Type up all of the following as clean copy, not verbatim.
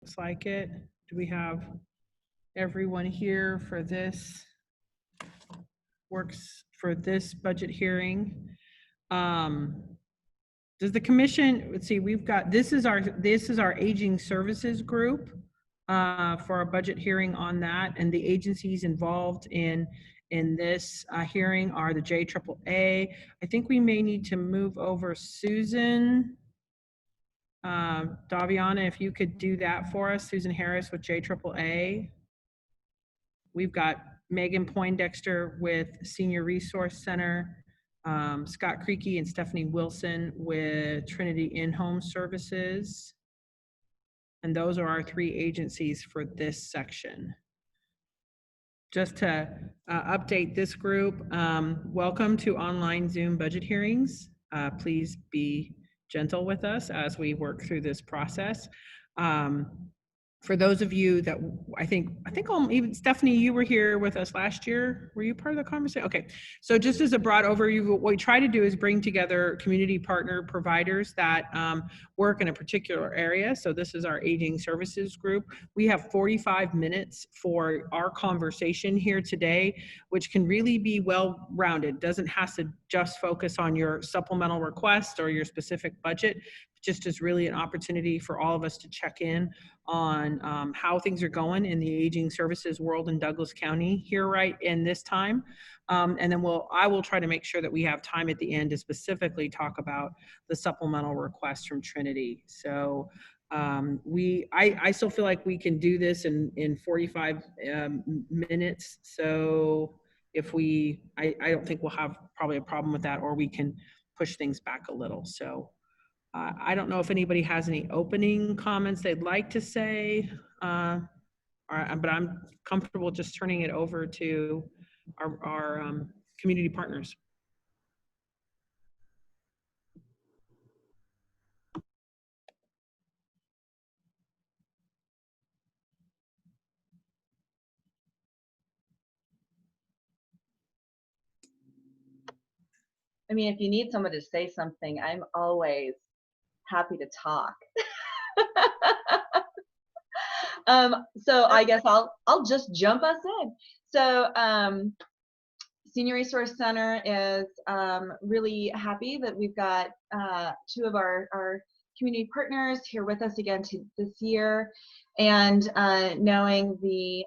Looks like it. Do we have everyone here for this? Works for this budget hearing? Does the commission, let's see, we've got, this is our aging services group for our budget hearing on that, and the agencies involved in this hearing are the JAAA. I think we may need to move over Susan. Daviana, if you could do that for us, Susan Harris with JAAA. We've got Megan Poindexter with Senior Resource Center, Scott Creaky and Stephanie Wilson with Trinity In-Home Services. And those are our three agencies for this section. Just to update this group, welcome to online Zoom budget hearings. Please be gentle with us as we work through this process. For those of you that I think even Stephanie, you were here with us last year. Were you part of the conversation? Okay. So just as a broad overview, what we try to do is bring together community partner providers that work in a particular area. So this is our aging services group. We have 45 minutes for our conversation here today, which can really be well-rounded. Doesn't have to just focus on your supplemental request or your specific budget. Just is really an opportunity for all of us to check in on how things are going in the aging services world in Douglas County here right in this time. And then I will try to make sure that we have time at the end to specifically talk about the supplemental request from Trinity. So I still feel like we can do this in 45 minutes. So if I don't think we'll have probably a problem with that, or we can push things back a little. So I don't know if anybody has any opening comments they'd like to say, but I'm comfortable just turning it over to our community partners. I mean, if you need someone to say something, I'm always happy to talk. So I guess I'll just jump us in. So Senior Resource Center is really happy that we've got two of our community partners here with us again this year, and knowing the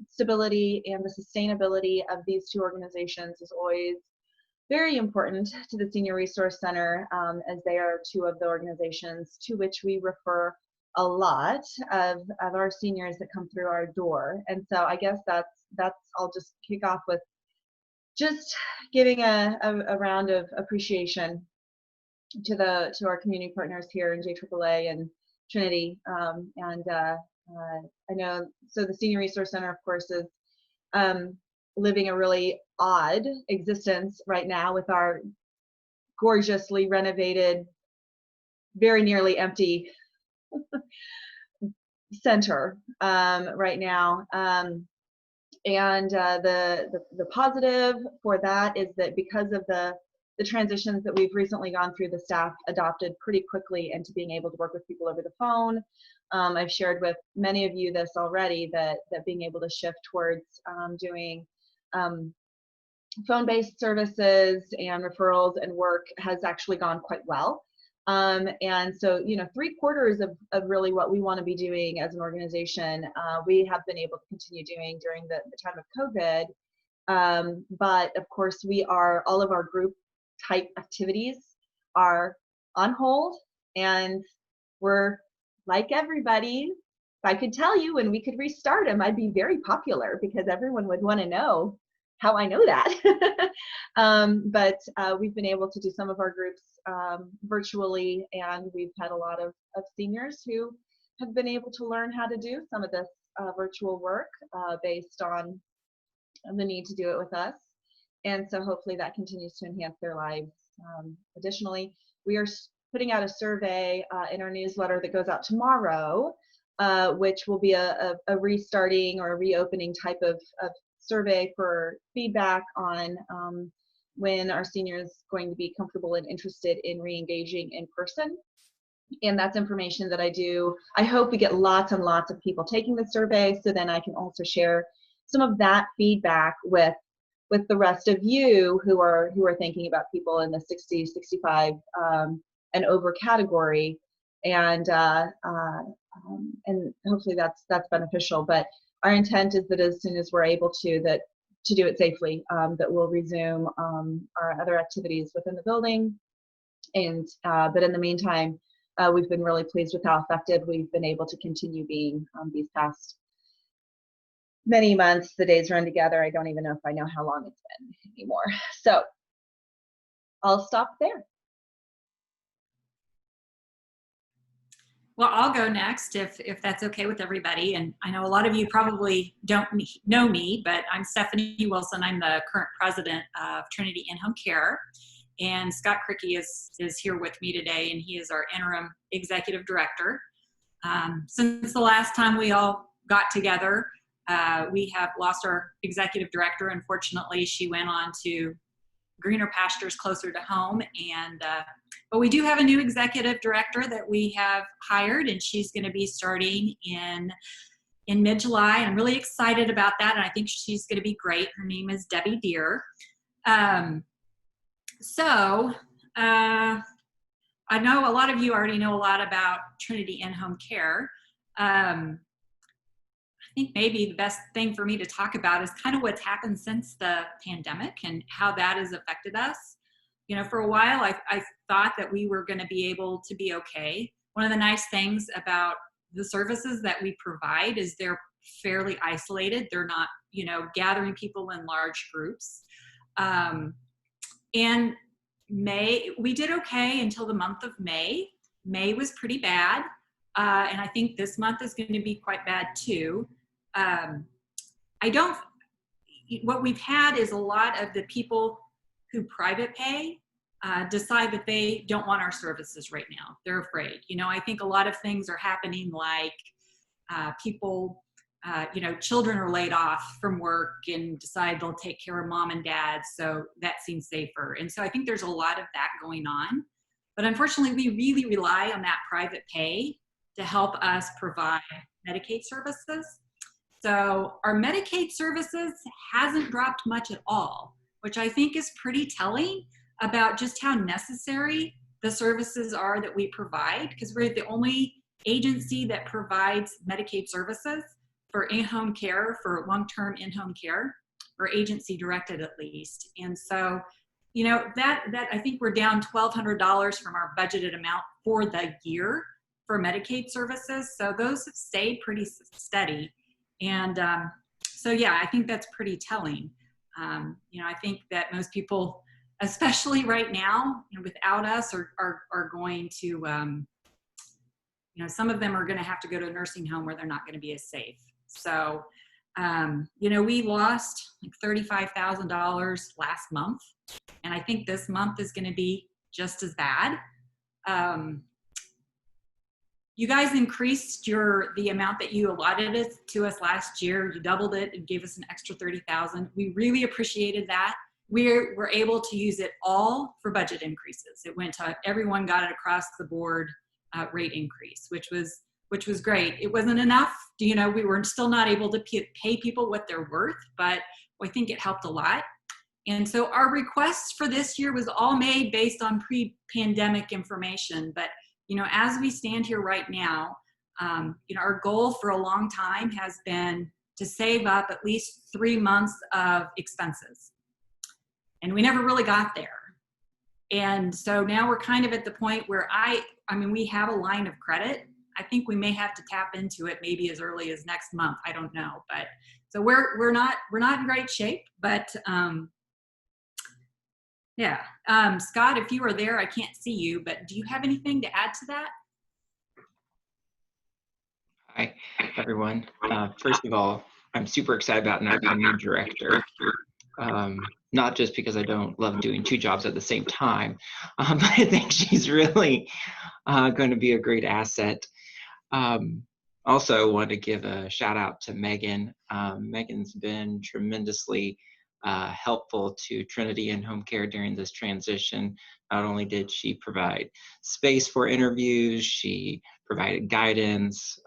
stability and the sustainability of these two organizations is always very important to the Senior Resource Center, as they are two of the organizations to which we refer a lot of our seniors that come through our door. And so I guess that's I'll just kick off with just giving a round of appreciation to our community partners here in JAAA and Trinity. I know, so the Senior Resource Center, of course, is living a really odd existence right now with our gorgeously renovated, very nearly empty center right now. And the positive for that is that because of the transitions that we've recently gone through, the staff adopted pretty quickly into being able to work with people over the phone. I've shared with many of you this already, that being able to shift towards doing phone-based services and referrals and work has actually gone quite well. And so, 3/4 of really what we want to be doing as an organization, we have been able to continue doing during the time of COVID. But of course, all of our group type activities are on hold, and we're like everybody. If I could tell you when we could restart them, I'd be very popular because everyone would want to know how I know that. But we've been able to do some of our groups virtually, and we've had a lot of seniors who have been able to learn how to do some of this virtual work based on the need to do it with us. And so hopefully that continues to enhance their lives. Additionally, we are putting out a survey in our newsletter that goes out tomorrow, which will be a restarting or a reopening type of survey for feedback on when our seniors going to be comfortable and interested in re-engaging in person. And that's information that I hope we get lots and lots of people taking the survey, so then I can also share some of that feedback with the rest of you who are thinking about people in the 60, 65 and over category, and hopefully that's beneficial. But our intent is that as soon as we're able to do it safely, that we'll resume our other activities within the building. And but in the meantime, we've been really pleased with how effective we've been able to continue being these past many months. The days run together. I don't even know if I know how long it's been anymore. So I'll stop there. Well, I'll go next if that's okay with everybody. And I know a lot of you probably don't know me, but I'm Stephanie Wilson. I'm the current president of Trinity In-Home Care. And Scott Cricky is here with me today, and he is our interim executive director. Since the last time we all got together, we have lost our executive director. Unfortunately, she went on to greener pastures closer to home. And but we do have a new executive director that we have hired, and she's going to be starting in mid-July. I'm really excited about that, and I think she's going to be great. Her name is Debbie Deer. So I know a lot of you already know a lot about Trinity In-Home Care. I think maybe the best thing for me to talk about is kind of what's happened since the pandemic and how that has affected us. You know, for a while, I thought that we were going to be able to be okay. One of the nice things about the services that we provide is they're fairly isolated. They're not, you know, gathering people in large groups. And we did okay until the month of May. May was pretty bad. And I think this month is going to be quite bad too. What we've had is a lot of the people who private pay decide that they don't want our services right now. They're afraid. You know, I think a lot of things are happening, like people, you know, children are laid off from work and decide they'll take care of mom and dad, so that seems safer. And so I think there's a lot of that going on. But unfortunately, we really rely on that private pay to help us provide Medicaid services. So our Medicaid services hasn't dropped much at all, which I think is pretty telling about just how necessary the services are that we provide, because we're the only agency that provides Medicaid services for in-home care, for long-term in-home care, or agency directed at least. And so, you know, that I think we're down $1,200 from our budgeted amount for the year for Medicaid services. So those have stayed pretty steady. And so, yeah, I think that's pretty telling. You know, I think that most people, especially right now, you know, without us, are going to, you know, some of them are going to have to go to a nursing home where they're not going to be as safe. So, you know, we lost like $35,000 last month, and I think this month is going to be just as bad. You guys increased the amount that you allotted it to us last year. You doubled it and gave us an extra $30,000. We really appreciated that. We were able to use it all for budget increases. It went to everyone, got it across the board rate increase, which was great. It wasn't enough. You know, we were still not able to pay people what they're worth, but I think it helped a lot. And so our requests for this year was all made based on pre-pandemic information. But, you know, as we stand here right now, you know, our goal for a long time has been to save up at least 3 months of expenses. And we never really got there. And so now we're kind of at the point where I mean, we have a line of credit. I think we may have to tap into it maybe as early as next month. I don't know, but so we're not in great shape. But yeah, Scott, if you are there, I can't see you, but do you have anything to add to that? Hi, everyone. First of all, I'm super excited about a new director. Not just because I don't love doing 2 jobs at the same time, but I think she's really going to be a great asset. Also want to give a shout out to Megan. Megan's been tremendously helpful to Trinity and home care during this transition. Not only did she provide space for interviews, she provided guidance.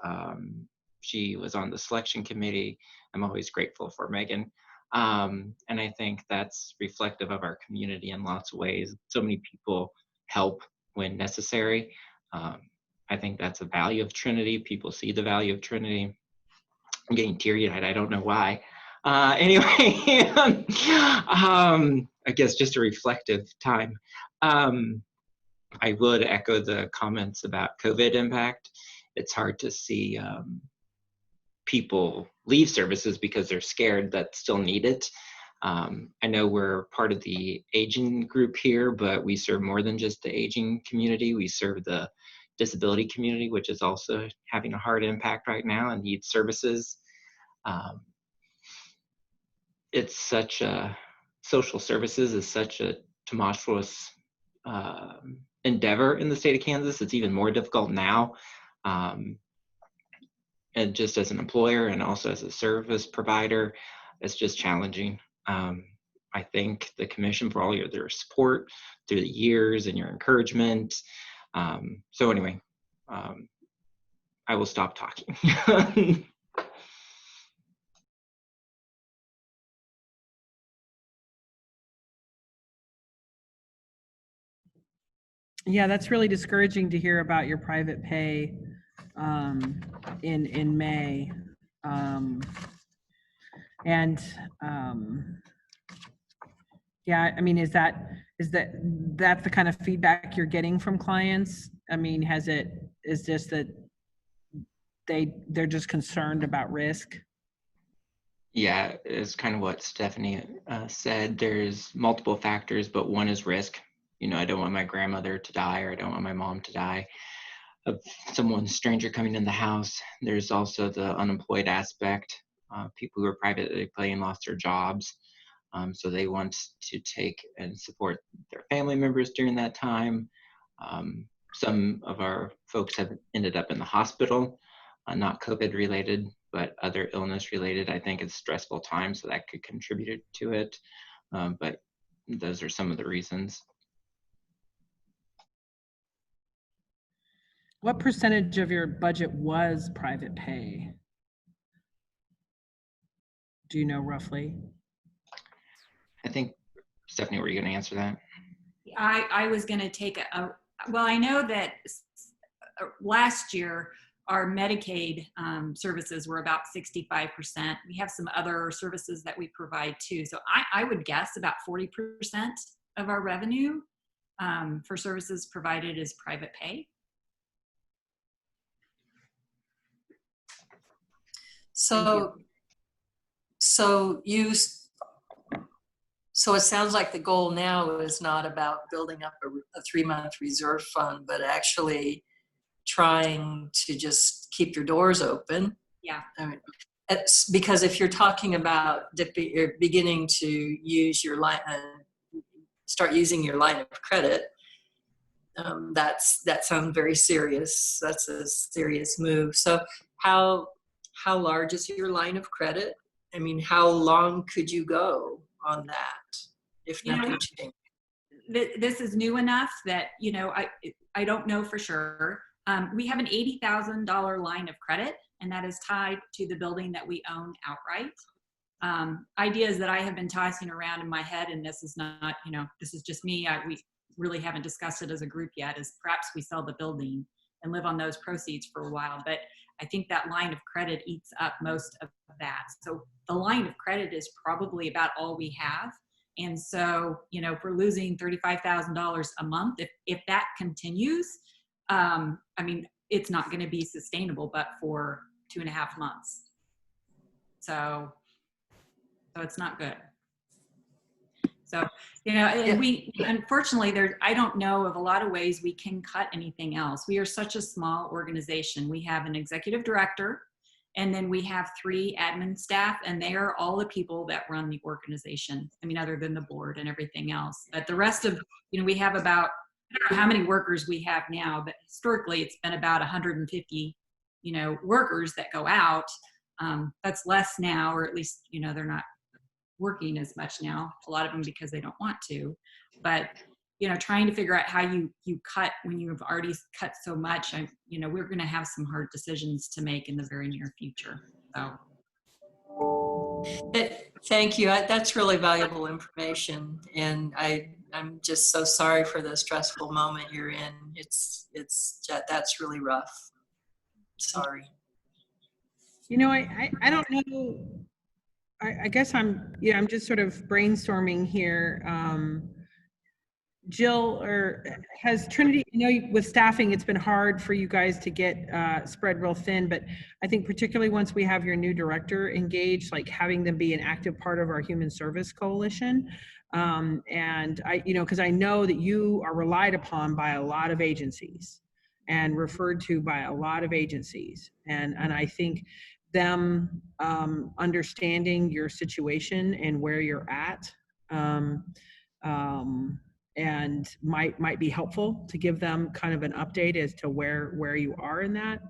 She was on the selection committee. I'm always grateful for Megan. And I think that's reflective of our community in lots of ways. So many people help when necessary. I think that's a value of Trinity. People see the value of Trinity. I'm getting teary-eyed. I don't know why. Anyway, I guess just a reflective time. I would echo the comments about COVID impact. It's hard to see people leave services because they're scared that still need it. I know we're part of the aging group here, but we serve more than just the aging community. We serve the disability community, which is also having a hard impact right now and needs services. It's such a, social services is such a tumultuous endeavor in the state of Kansas. It's even more difficult now. And just as an employer and also as a service provider, it's just challenging. I thank the commission for all their support through the years and your encouragement. So anyway, I will stop talking. Yeah, that's really discouraging to hear about your private pay in May. Yeah, I mean, is that the kind of feedback you're getting from clients? I mean, is just that they're just concerned about risk? Yeah, it's kind of what Stephanie said. There's multiple factors, but one is risk. You know, I don't want my grandmother to die, or I don't want my mom to die of someone stranger coming in the house. There's also the unemployed aspect. People who are privately paying lost their jobs. So they want to take and support their family members during that time. Some of our folks have ended up in the hospital, not COVID related, but other illness related. I think it's a stressful time, so that could contribute to it. But those are some of the reasons. What percentage of your budget was private pay? Do you know roughly? I think, Stephanie, were you going to answer that? I was going to take well, I know that last year our Medicaid services were about 65%. We have some other services that we provide too. So I would guess about 40% of our revenue for services provided is private pay. So it sounds like the goal now is not about building up a 3-month reserve fund, but actually trying to just keep your doors open. Yeah. I mean, it's because if you're talking about you're beginning to use your line, start using your line of credit, that sounds very serious. That's a serious move. So how large is your line of credit? I mean, how long could you go on that if nothing changed? This is new enough that, you know, I don't know for sure. We have an $80,000 line of credit, and that is tied to the building that we own outright. Ideas that I have been tossing around in my head, and this is not, you know, this is just me. We really haven't discussed it as a group yet, is perhaps we sell the building and live on those proceeds for a while. But I think that line of credit eats up most of that. So the line of credit is probably about all we have. And so, you know, if we're losing $35,000 a month, if that continues, I mean, it's not going to be sustainable, but for 2.5 months. So it's not good. So, you know, and we, unfortunately, I don't know of a lot of ways we can cut anything else. We are such a small organization. We have an executive director, and then we have 3 admin staff, and they are all the people that run the organization. I mean, other than the board and everything else. But the rest of, you know, we have about, I don't know how many workers we have now, but historically it's been about 150, you know, workers that go out. That's less now, or at least, you know, they're not working as much now, a lot of them because they don't want to. But, you know, trying to figure out how you cut when you have already cut so much, you know, we're going to have some hard decisions to make in the very near future. So. Thank you. That's really valuable information, and I'm just so sorry for the stressful moment you're in. That's really rough. Sorry. You know, I don't know. I guess I'm just sort of brainstorming here. Jill, or has Trinity, with staffing, it's been hard for you guys to get spread real thin, but I think particularly once we have your new director engaged, like having them be an active part of our human service coalition. And because I know that you are relied upon by a lot of agencies and referred to by a lot of agencies. And I think them understanding your situation and where you're at, and might be helpful to give them kind of an update as to where you are in that.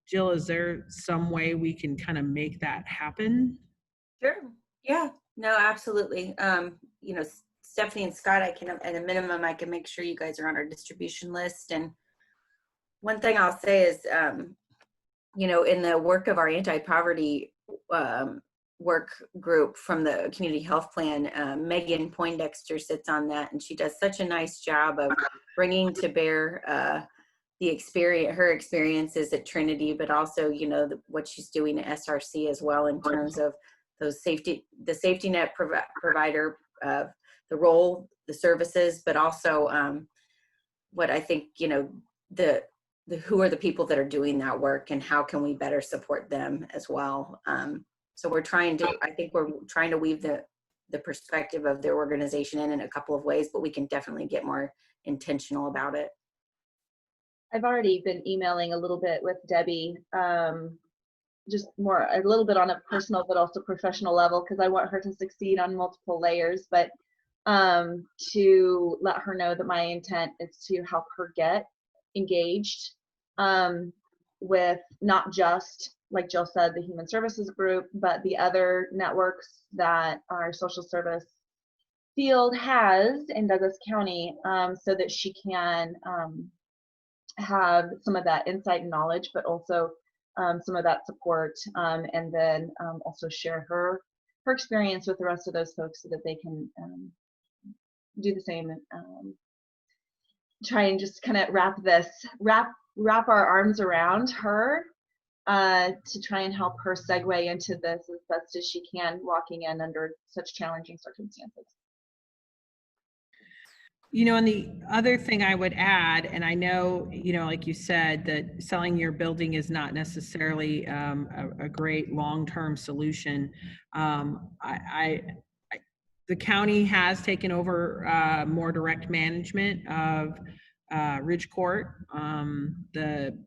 Jill, is there some way we can kind of make that happen? Sure. Yeah. No, absolutely. Stephanie and Scott, I can, at a minimum, I can make sure you guys are on our distribution list. And one thing I'll say is, in the work of our anti-poverty work group from the community health plan, Megan Poindexter sits on that, and she does such a nice job of bringing to bear her experiences at Trinity, but also what she's doing at SRC as well in terms of the safety net provider, the role, the services, but also what I think who are the people that are doing that work and how can we better support them as well. So we're trying to weave the perspective of their organization in a couple of ways, but we can definitely get more intentional about it. I've already been emailing a little bit with Debbie, just a little bit on a personal but also professional level, because I want her to succeed on multiple layers, but to let her know that my intent is to help her get engaged with not just, like Jill said, the human services group, but the other networks that our social service field has in Douglas County, so that she can have some of that insight and knowledge, but also some of that support, and then also share her experience with the rest of those folks so that they can do the same, and try and just kind of wrap our arms around her to try and help her segue into this as best as she can, walking in under such challenging circumstances. And the other thing I would add, and I know, like you said, that selling your building is not necessarily a great long-term solution. The county has taken over more direct management of Ridge Court, the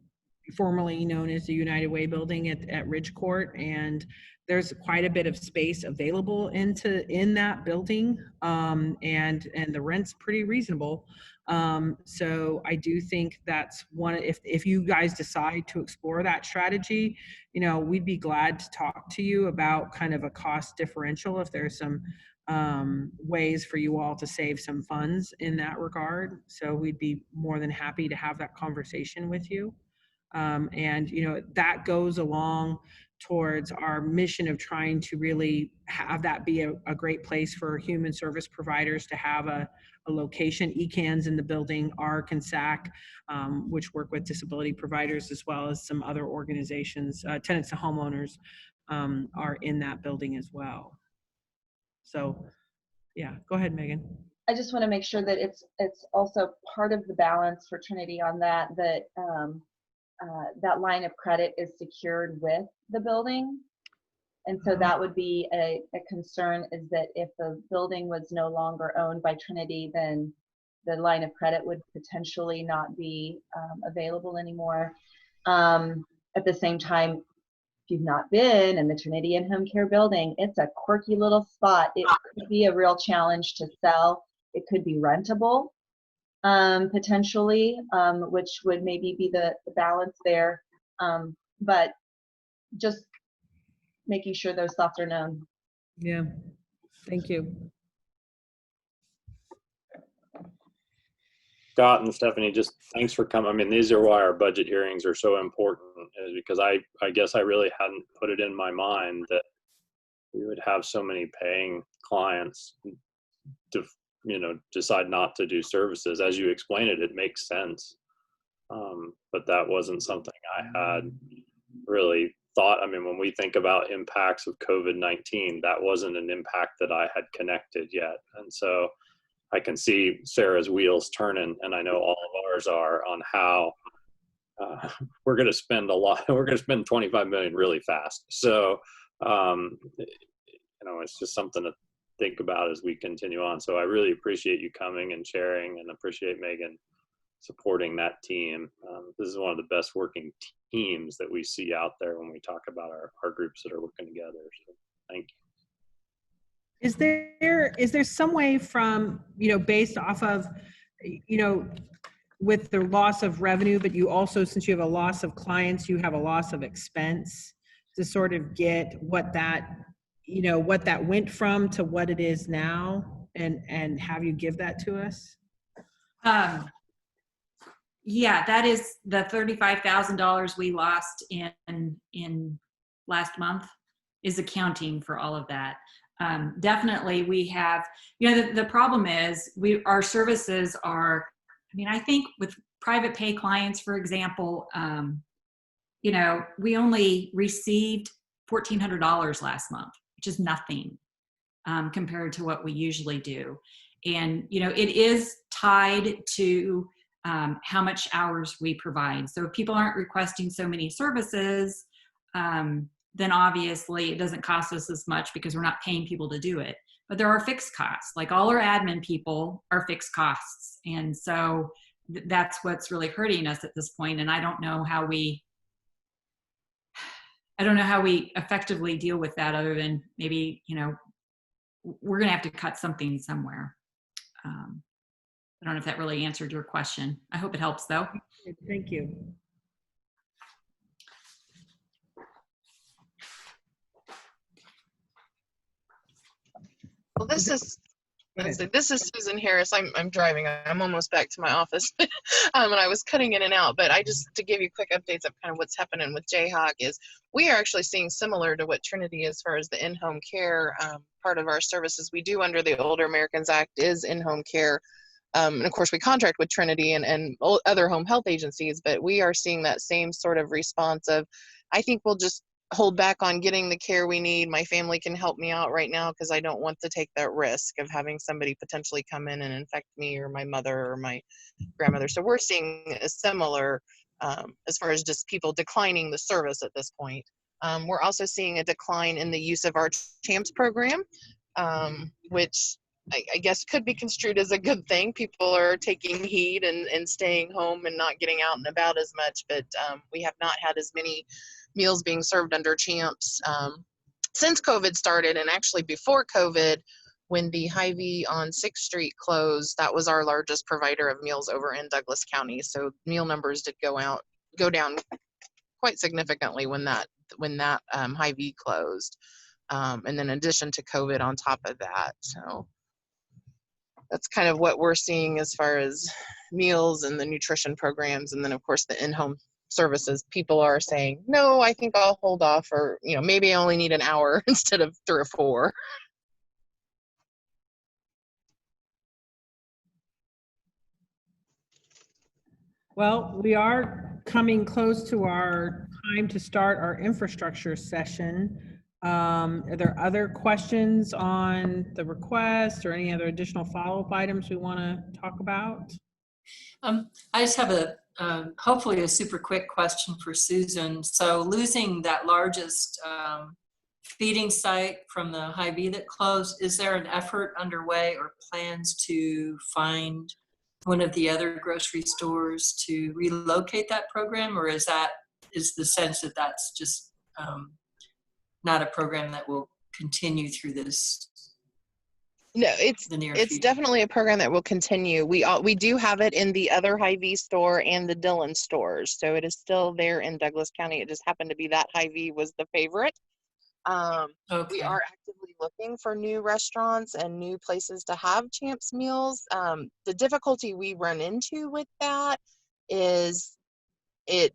formerly known as the United Way building at Ridge Court, and there's quite a bit of space available in that building, and the rent's pretty reasonable. So I do think that's one. If you guys decide to explore that strategy, we'd be glad to talk to you about kind of a cost differential if there's some ways for you all to save some funds in that regard. So we'd be more than happy to have that conversation with you. And that goes along towards our mission of trying to really have that be a great place for human service providers to have a location. ECAN's in the building, ARC and SAC, which work with disability providers, as well as some other organizations, tenants to homeowners, are in that building as well. So yeah, go ahead, Megan. I just want to make sure that it's also part of the balance for Trinity on that that line of credit is secured with the building. And so that would be a concern, is that if the building was no longer owned by Trinity, then the line of credit would potentially not be available anymore. At the same time, if you've not been in the Trinity and Home Care building, it's a quirky little spot. It could be a real challenge to sell. It could be rentable, potentially, which would maybe be the balance there. But just making sure those thoughts are known. Yeah. Thank you. Scott and Stephanie, just thanks for coming. I mean, these are why our budget hearings are so important, is because I guess I really hadn't put it in my mind that we would have so many paying clients to, decide not to do services. As you explained it, it makes sense. But that wasn't something I had really thought. I mean, when we think about impacts of COVID-19, that wasn't an impact that I had connected yet. And so I can see Sarah's wheels turning, and I know all of ours are, on how we're going to spend a lot. We're going to spend 25 million really fast. So, it's just something to think about as we continue on. So I really appreciate you coming and sharing, and appreciate Megan supporting that team. This is one of the best working teams that we see out there when we talk about our groups that are working together. So thank you. Is there some way from, based off of, with the loss of revenue, but you also, since you have a loss of clients, you have a loss of expense, to sort of get what that went from to what it is now, and have you give that to us? Yeah, that is the $35,000 we lost in last month is accounting for all of that. Definitely we have, the problem is our services are, I think with private pay clients, for example, we only received $1,400 last month, which is nothing compared to what we usually do. And, it is tied to how much hours we provide. So if people aren't requesting so many services, then obviously it doesn't cost us as much because we're not paying people to do it. But there are fixed costs, like all our admin people are fixed costs. And so that's what's really hurting us at this point. And I don't know how we effectively deal with that, other than maybe, we're going to have to cut something somewhere. I don't know if that really answered your question. I hope it helps, though. Thank you. Well, this is Susan Harris. I'm driving. I'm almost back to my office, and I was cutting in and out. But to give you quick updates of kind of what's happening with Jayhawk is we are actually seeing similar to what Trinity, as far as the in-home care part of our services we do under the Older Americans Act is in-home care. And of course, we contract with Trinity and other home health agencies, but we are seeing that same sort of response of, I think we'll just hold back on getting the care we need. My family can help me out right now because I don't want to take that risk of having somebody potentially come in and infect me or my mother or my grandmother. So we're seeing a similar, as far as just people declining the service at this point. We're also seeing a decline in the use of our CHAMPS program, which I guess could be construed as a good thing. People are taking heed and staying home and not getting out and about as much, but we have not had as many meals being served under CHAMPS since COVID started. And actually before COVID, when the Hy-Vee on 6th Street closed, that was our largest provider of meals over in Douglas County. So meal numbers did go down quite significantly when that Hy-Vee closed. And then in addition to COVID on top of that. So that's kind of what we're seeing as far as meals and the nutrition programs. And then of course the in-home services, people are saying, no, I think I'll hold off, or, maybe I only need an hour instead of 3 or 4. Well, we are coming close to our time to start our infrastructure session. Are there other questions on the request or any other additional follow-up items we want to talk about? I just have hopefully a super quick question for Susan. So losing that largest feeding site from the Hy-Vee that closed, is there an effort underway or plans to find one of the other grocery stores to relocate that program, or is the sense that that's just not a program that will continue through this? No, it's definitely a program that will continue. We do have it in the other Hy-Vee store and the Dillon stores, so it is still there in Douglas County. It just happened to be that Hy-Vee was the favorite. We Okay. are actively looking for new restaurants and new places to have Champs meals. The difficulty we run into with that is it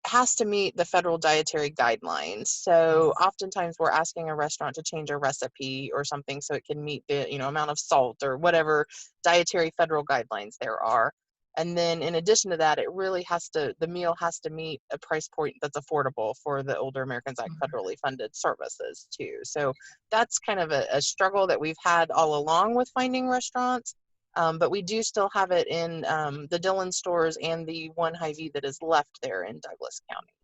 has to meet the federal dietary guidelines. So oftentimes we're asking a restaurant to change a recipe or something so it can meet the, amount of salt or whatever dietary federal guidelines there are. And then in addition to that, the meal has to meet a price point that's affordable for the Older Americans Act federally funded services too. So that's kind of a struggle that we've had all along with finding restaurants. But we do still have it in the Dillon stores and the one Hy-Vee that is left there in Douglas County.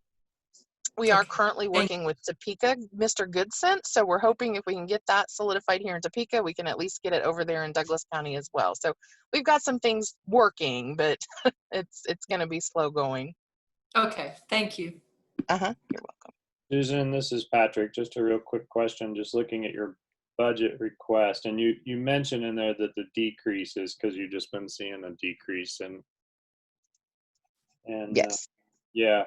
We are Okay. currently working with Topeka, Mr. Goodcent. So we're hoping if we can get that solidified here in Topeka, we can at least get it over there in Douglas County as well. So we've got some things working, but it's going to be slow going. Okay, thank you. You're welcome. Susan, this is Patrick. Just a real quick question. Just looking at your budget request, and you mentioned in there that the decrease is because you've just been seeing a decrease and Yes. yeah,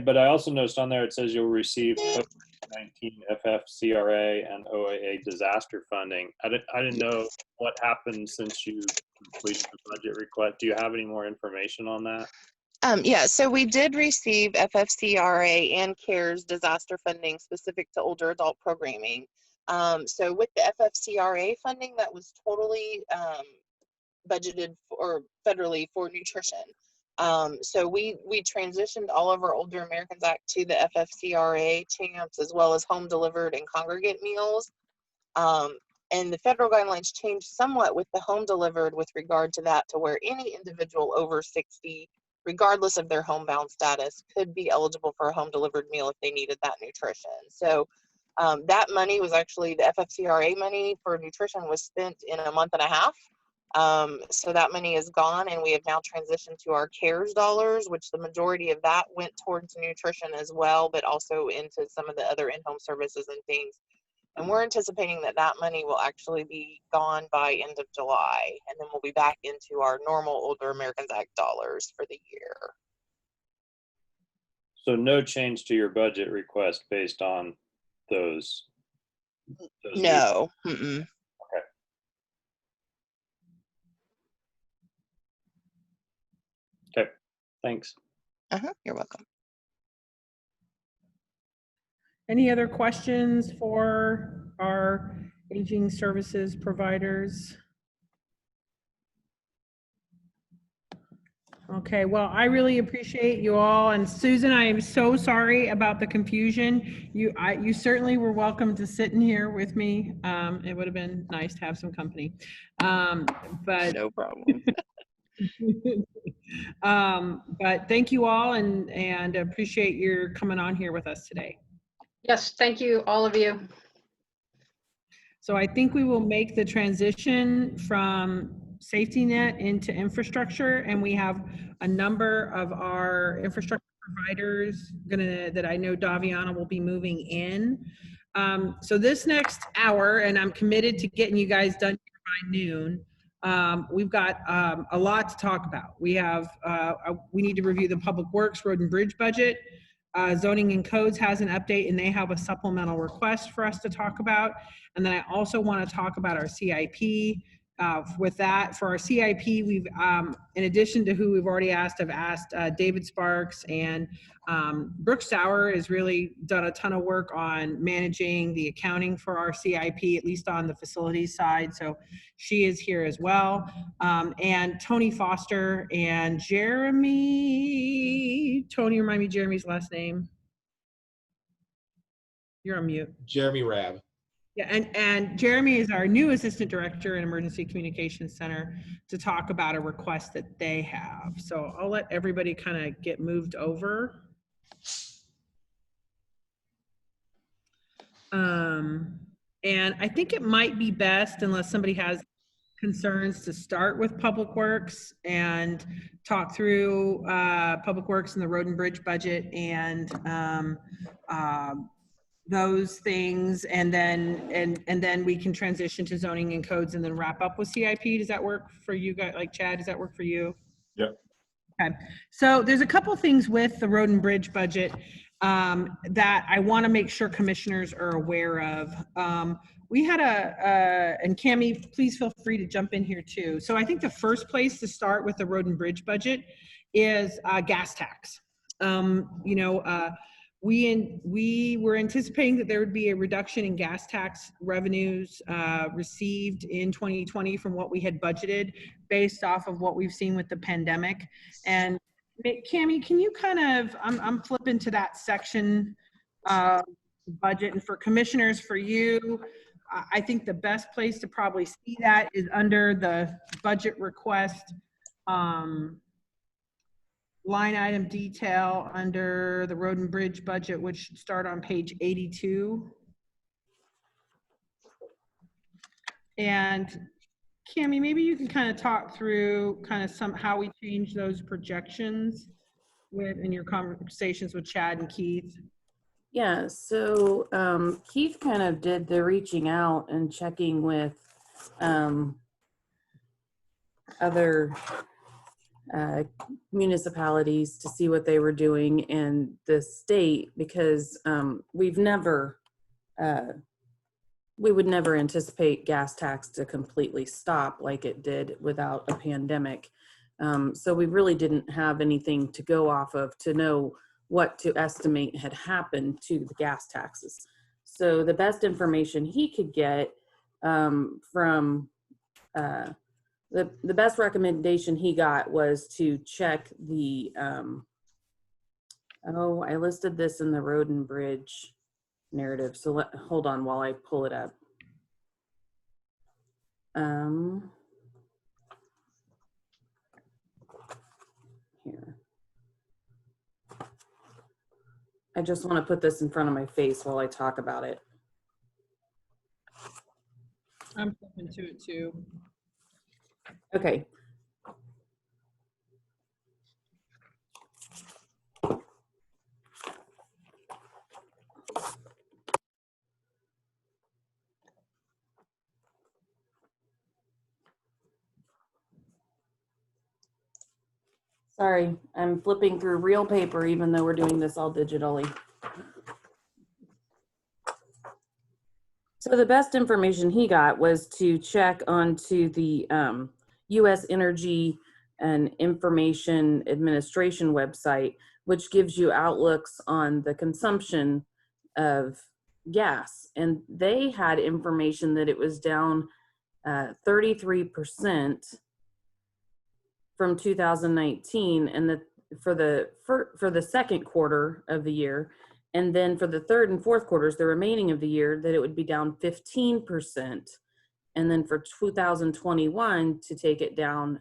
but I also noticed on there it says you'll receive COVID-19 FFCRA and OAA disaster funding. I didn't know what happened since you completed the budget request. Do you have any more information on that? Yeah, so we did receive FFCRA and CARES disaster funding specific to older adult programming. So with the FFCRA funding, that was totally budgeted or federally for nutrition. So we transitioned all of our Older Americans Act to the FFCRA Champs, as well as home delivered and congregate meals. And the federal guidelines changed somewhat with the home delivered with regard to that, to where any individual over 60, regardless of their homebound status, could be eligible for a home delivered meal if they needed that nutrition. So that money was actually, the FFCRA money for nutrition was spent in a month and a half. So that money is gone, and we have now transitioned to our CARES dollars, which the majority of that went towards nutrition as well, but also into some of the other in-home services and things. And we're anticipating that that money will actually be gone by end of July, and then we'll be back into our normal Older Americans Act dollars for the year. So no change to your budget request based on those No. Mm-mm. Okay, thanks. You're welcome. Any other questions for our aging services providers? Okay, well, I really appreciate you all. And Susan, I am so sorry about the confusion. You certainly were welcome to sit in here with me. It would have been nice to have some company. But No problem. but thank you all, and appreciate your coming on here with us today. Yes, thank you, all of you. So I think we will make the transition from safety net into infrastructure, and we have a number of our infrastructure providers that I know Daviana will be moving in. So this next hour, and I'm committed to getting you guys done by noon. We've got a lot to talk about. We need to review the Public Works Road and Bridge budget. Zoning and Codes has an update, and they have a supplemental request for us to talk about. And then I also want to talk about our CIP. With that, for our CIP, we've, in addition to who we've already asked, I've asked David Sparks, and Brooke Sauer has really done a ton of work on managing the accounting for our CIP, at least on the facilities side. So she is here as well. And Tony Foster and Jeremy. Tony, remind me Jeremy's last name. You're on mute. Jeremy Rabb. Yeah, and Jeremy is our new Assistant Director in Emergency Communications Center to talk about a request that they have. So I'll let everybody kind of get moved over. And I think it might be best, unless somebody has concerns, to start with Public Works and talk through Public Works and the Road and Bridge budget and those things, and then we can transition to zoning and codes and then wrap up with CIP. Does that work for you guys? Like Chad, does that work for you? Yep. Okay. So there's a couple things with the road and bridge budget. that I want to make sure commissioners are aware of. We had and Cammie, please feel free to jump in here too. So I think the first place to start with the road and bridge budget is gas tax. We were anticipating that there would be a reduction in gas tax revenues received in 2020 from what we had budgeted based off of what we've seen with the pandemic. And Cammie, can you I'm flipping to that section budget, and for commissioners, for you, I think the best place to probably see that is under the budget request line item detail under the road and bridge budget, which should start on page 82. And Cammie, maybe you can kind of talk through how we change those projections in your conversations with Chad and Keith. Yeah, so Keith kind of did the reaching out and checking with other municipalities to see what they were doing in the state, because we would never anticipate gas tax to completely stop like it did without a pandemic. So we really didn't have anything to go off of to know what to estimate had happened to the gas taxes. So the best information he could get from the best recommendation he got was to check the, I listed this in the road and bridge narrative. So hold on while I pull it up. Here. I just want to put this in front of my face while I talk about it. I'm flipping to it too. Okay. Sorry, I'm flipping through real paper even though we're doing this all digitally. So the best information he got was to check onto the U.S. Energy and Information Administration website, which gives you outlooks on the consumption of gas. And they had information that it was down 33% from 2019, and for the second quarter of the year, and then for the third and fourth quarters, the remaining of the year, that it would be down 15%, and then for 2021 to take it down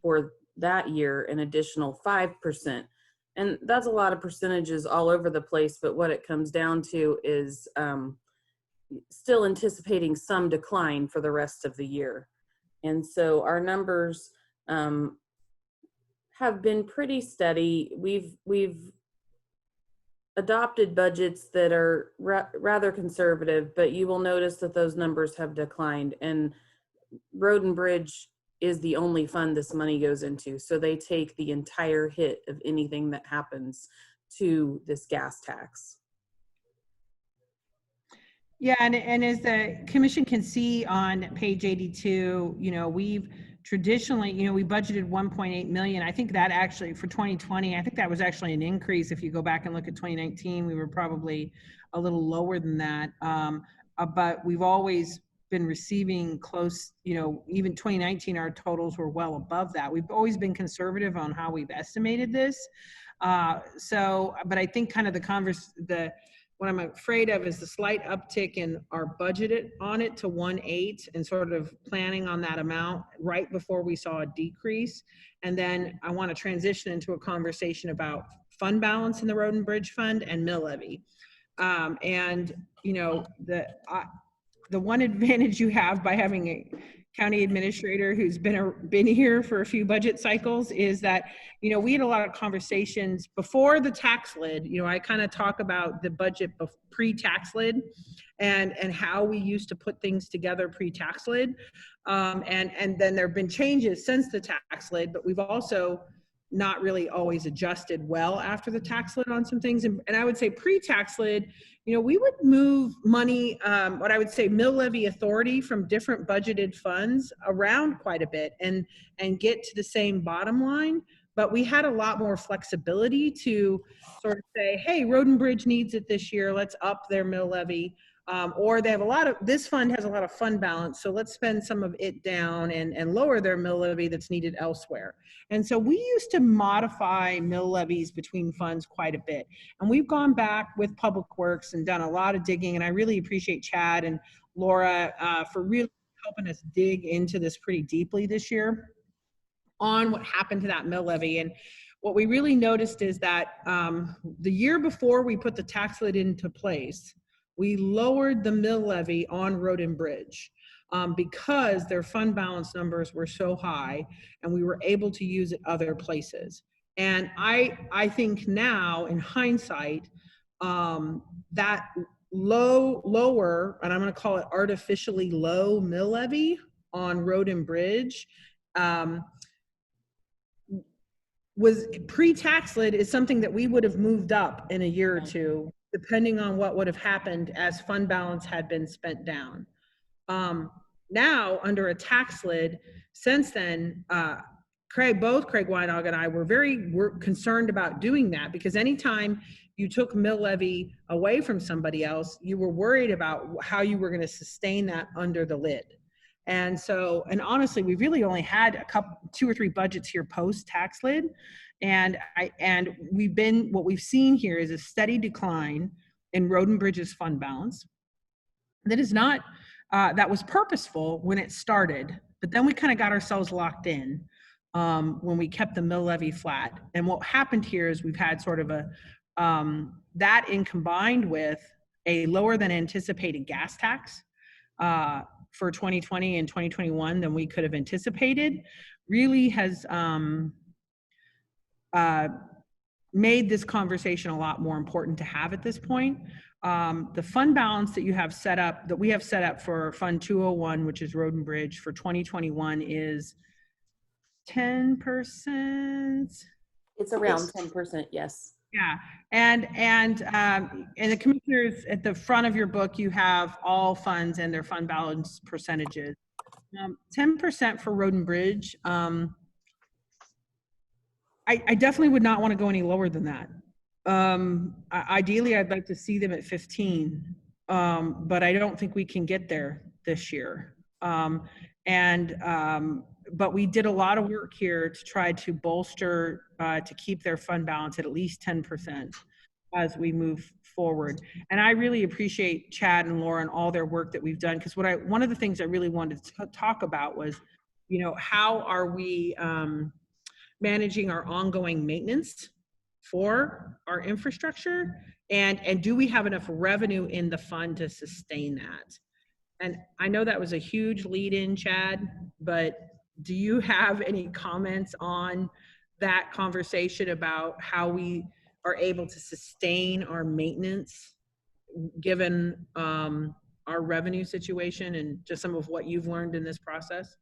for that year an additional 5%. And that's a lot of percentages all over the place, but what it comes down to is still anticipating some decline for the rest of the year. And so our numbers have been pretty steady. We've adopted budgets that are rather conservative, but you will notice that those numbers have declined, and road and bridge is the only fund this money goes into. So they take the entire hit of anything that happens to this gas tax. Yeah, and as the commission can see on page 82, we've traditionally, we budgeted 1.8 million. I think that actually for 2020, I think that was actually an increase. If you go back and look at 2019, we were probably a little lower than that. But we've always been receiving close, even 2019, our totals were well above that. We've always been conservative on how we've estimated this. But I think kind of what I'm afraid of is the slight uptick in our budget on it to 1.8 and sort of planning on that amount right before we saw a decrease. And then I want to transition into a conversation about fund balance in the road and bridge fund and mill levy. The one advantage you have by having a county administrator who's been here for a few budget cycles is that, we had a lot of conversations before the tax lid. I kind of talk about the budget pre-tax lid and how we used to put things together pre-tax lid. And then there have been changes since the tax lid, but we've also not really always adjusted well after the tax lid on some things. And I would say pre-tax lid, you know, we would move money, what I would say mill levy authority from different budgeted funds around quite a bit and get to the same bottom line. But we had a lot more flexibility to sort of say, hey, Road and Bridge needs it this year, let's up their mill levy. Or they have this fund has a lot of fund balance, so let's spend some of it down and lower their mill levy that's needed elsewhere. And so we used to modify mill levies between funds quite a bit. And we've gone back with Public Works and done a lot of digging, and I really appreciate Chad and Laura for really helping us dig into this pretty deeply this year on what happened to that mill levy. And what we really noticed is that the year before we put the tax lid into place, we lowered the mill levy on Road and Bridge because their fund balance numbers were so high and we were able to use it other places. And I think now in hindsight, that lower, and I'm gonna call it artificially low mill levy on Road and Bridge was pre-tax lid is something that we would have moved up in a year or two, depending on what would have happened as fund balance had been spent down. Now, under a tax lid, since then, both Craig Weinog and I were concerned about doing that, because anytime you took mill levy away from somebody else, you were worried about how you were going to sustain that under the lid. And so, and honestly, we really only had two or three budgets here post tax lid. And what we've seen here is a steady decline in Road and Bridge's fund balance. That is not, that was purposeful when it started, but then we kind of got ourselves locked in when we kept the mill levy flat. And what happened here is we've had sort of that in combined with a lower than anticipated gas tax for 2020 and 2021 than we could have anticipated, really has made this conversation a lot more important to have at this point. The fund balance that you have set up, that we have set up for Fund 201, which is Road and Bridge for 2021, is 10%. It's around 10%, yes. Yeah, and the commissioners, at the front of your book, you have all funds and their fund balance percentages. 10% for Road and Bridge. I definitely would not want to go any lower than that. Ideally, I'd like to see them at 15, but I don't think we can get there this year. But we did a lot of work here to try to bolster, to keep their fund balance at least 10% as we move forward. And I really appreciate Chad and Laura and all their work that we've done, because one of the things I really wanted to talk about was, you know, how are we managing our ongoing maintenance for our infrastructure, and do we have enough revenue in the fund to sustain that? And I know that was a huge lead in, Chad, but do you have any comments on that conversation about how we are able to sustain our maintenance given our revenue situation and just some of what you've learned in this process?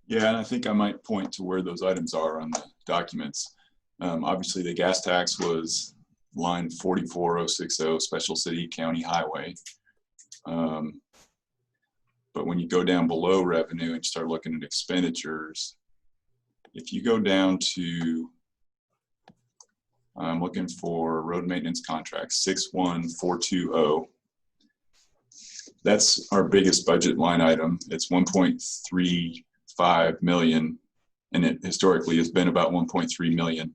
Yeah, and I think I might point to where those items are on the documents. Obviously, the gas tax was line 44060, Special City County Highway. But when you go down below revenue and you start looking at expenditures, if you go down to, I'm looking for road maintenance contracts, 61420. That's our biggest budget line item. It's 1.35 million, and it historically has been about 1.3 million.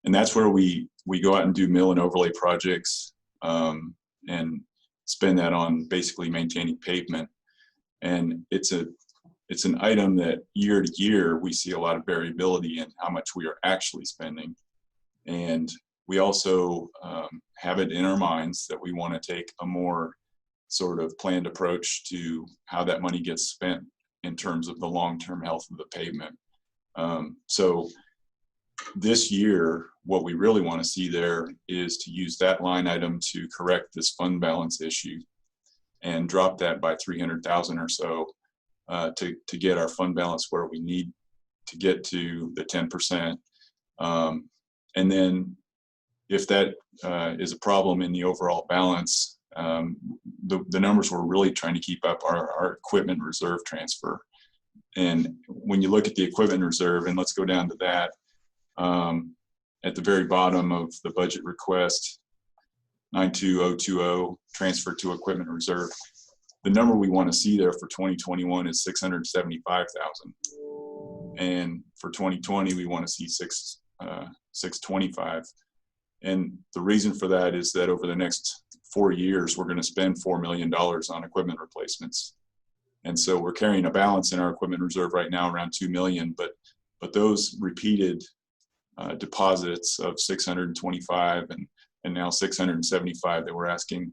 And that's where we go out and do mill and overlay projects and spend that on basically maintaining pavement. And it's an item that year to year, we see a lot of variability in how much we are actually spending. And we also have it in our minds that we want to take a more sort of planned approach to how that money gets spent in terms of the long-term health of the pavement. So this year, what we really want to see there is to use that line item to correct this fund balance issue and drop that by 300,000 or so to get our fund balance where we need to get to the 10%. And then if that is a problem in the overall balance, the numbers we're really trying to keep up are our equipment reserve transfer. And when you look at the equipment reserve, and let's go down to that, at the very bottom of the budget request, 92020, transfer to equipment reserve. The number we want to see there for 2021 is 675,000. And for 2020, we want to see 625. And the reason for that is that over the next 4 years, we're going to spend $4 million on equipment replacements. And so we're carrying a balance in our equipment reserve right now around 2 million, but those repeated deposits of 625 and now 675 that we're asking,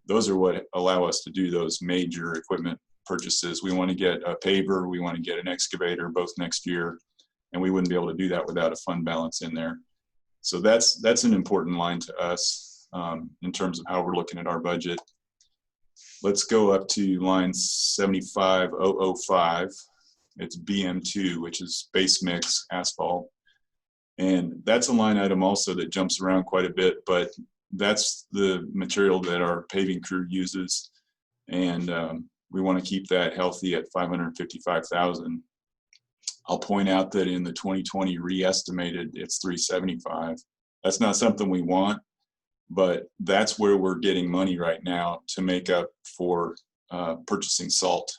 those are what allow us to do those major equipment purchases. We want to get a paver, we want to get an excavator both next year, and we wouldn't be able to do that without a fund balance in there. So that's an important line to us in terms of how we're looking at our budget. Let's go up to line 75005. It's BM2, which is base mix asphalt. And that's a line item also that jumps around quite a bit, but that's the material that our paving crew uses. And we want to keep that healthy at 555,000. I'll point out that in the 2020 re-estimated, it's 375. That's not something we want, but that's where we're getting money right now to make up for purchasing salt.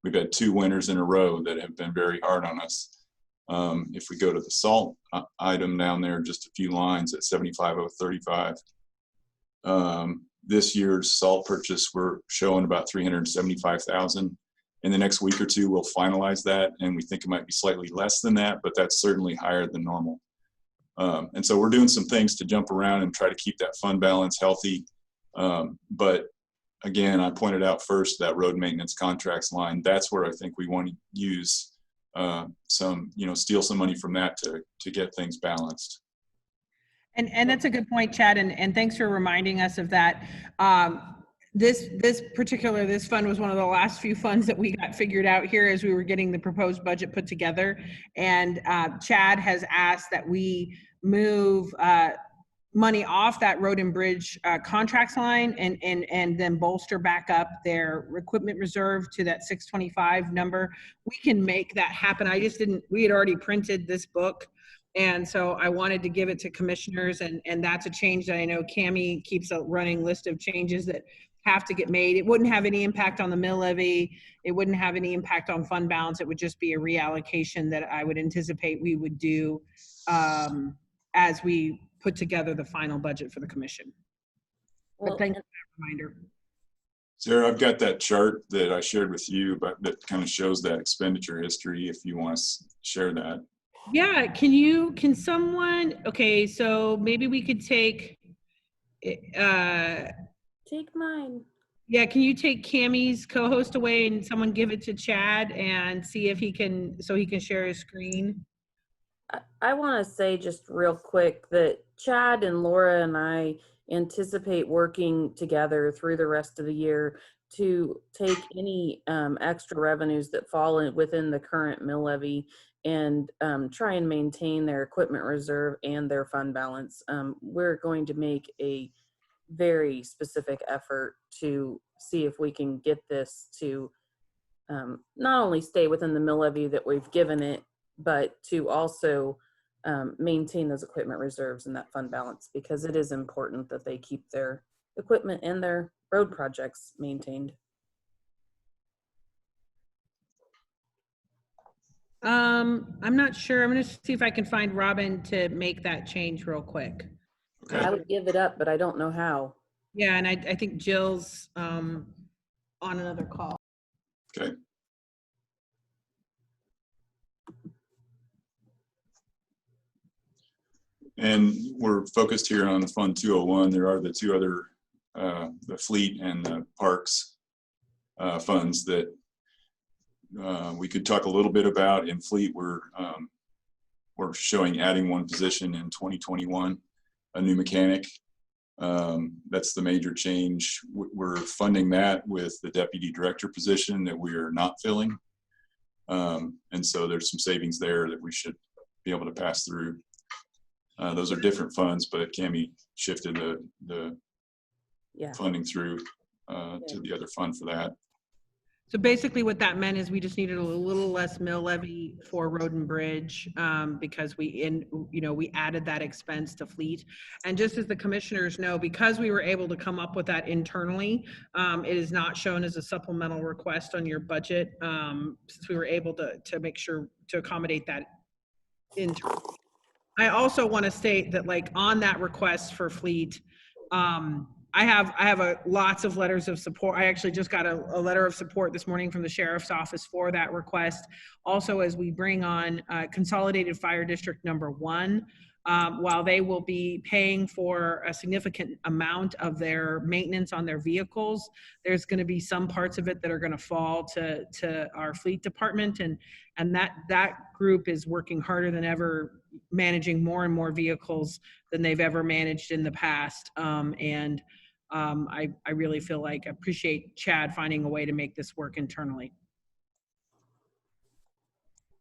We've had 2 winters in a row that have been very hard on us. If we go to the salt item down there, just a few lines at 75035. This year's salt purchase, we're showing about 375,000. In the next week or two, we'll finalize that, and we think it might be slightly less than that, but that's certainly higher than normal. And so we're doing some things to jump around and try to keep that fund balance healthy. But again, I pointed out first that road maintenance contracts line. That's where I think we want to use steal some money from that to get things balanced. And that's a good point, Chad, and thanks for reminding us of that. This fund was one of the last few funds that we got figured out here as we were getting the proposed budget put together. And Chad has asked that we move money off that road and bridge contracts line and then bolster back up their equipment reserve to that 625 number. We can make that happen. We had already printed this book. And so I wanted to give it to commissioners, and that's a change that I know Cammie keeps a running list of changes that have to get made. It wouldn't have any impact on the mill levy. It wouldn't have any impact on fund balance. It would just be a reallocation that I would anticipate we would do as we put together the final budget for the commission. But thank you for that reminder. Sarah, I've got that chart that I shared with you, but that kind of shows that expenditure history if you want to share that. Yeah, can someone, okay, so maybe we could take mine. Yeah, can you take Cammie's co-host away and someone give it to Chad and see if he can share his screen? I want to say just real quick that Chad and Laura and I anticipate working together through the rest of the year to take any extra revenues that fall within the current mill levy and try and maintain their equipment reserve and their fund balance. We're going to make a very specific effort to see if we can get this to not only stay within the mill levy that we've given it, but to also maintain those equipment reserves and that fund balance, because it is important that they keep their equipment and their road projects maintained. I'm not sure. I'm going to see if I can find Robin to make that change real quick. Okay. I would give it up, but I don't know how. Yeah, and I think Jill's on another call. Okay. And we're focused here on Fund 201. There are the 2 other, the fleet and the parks funds that we could talk a little bit about. In fleet, we're showing adding 1 position in 2021, a new mechanic. That's the major change. We're funding that with the deputy director position that we are not filling. And so there's some savings there that we should be able to pass through. Those are different funds, but Cammie shifted the Yeah. funding through to the other fund for that. So basically what that meant is we just needed a little less mill levy for road and bridge because we added that expense to fleet. And just as the commissioners know, because we were able to come up with that internally, it is not shown as a supplemental request on your budget since we were able to make sure to accommodate that internally. I also want to state that like on that request for fleet, I have lots of letters of support. I actually just got a letter of support this morning from the sheriff's office for that request. Also, as we bring on Consolidated Fire District number 1, while they will be paying for a significant amount of their maintenance on their vehicles, there's going to be some parts of it that are going to fall to our fleet department, and that group is working harder than ever, managing more and more vehicles than they've ever managed in the past. I really feel like I appreciate Chad finding a way to make this work internally.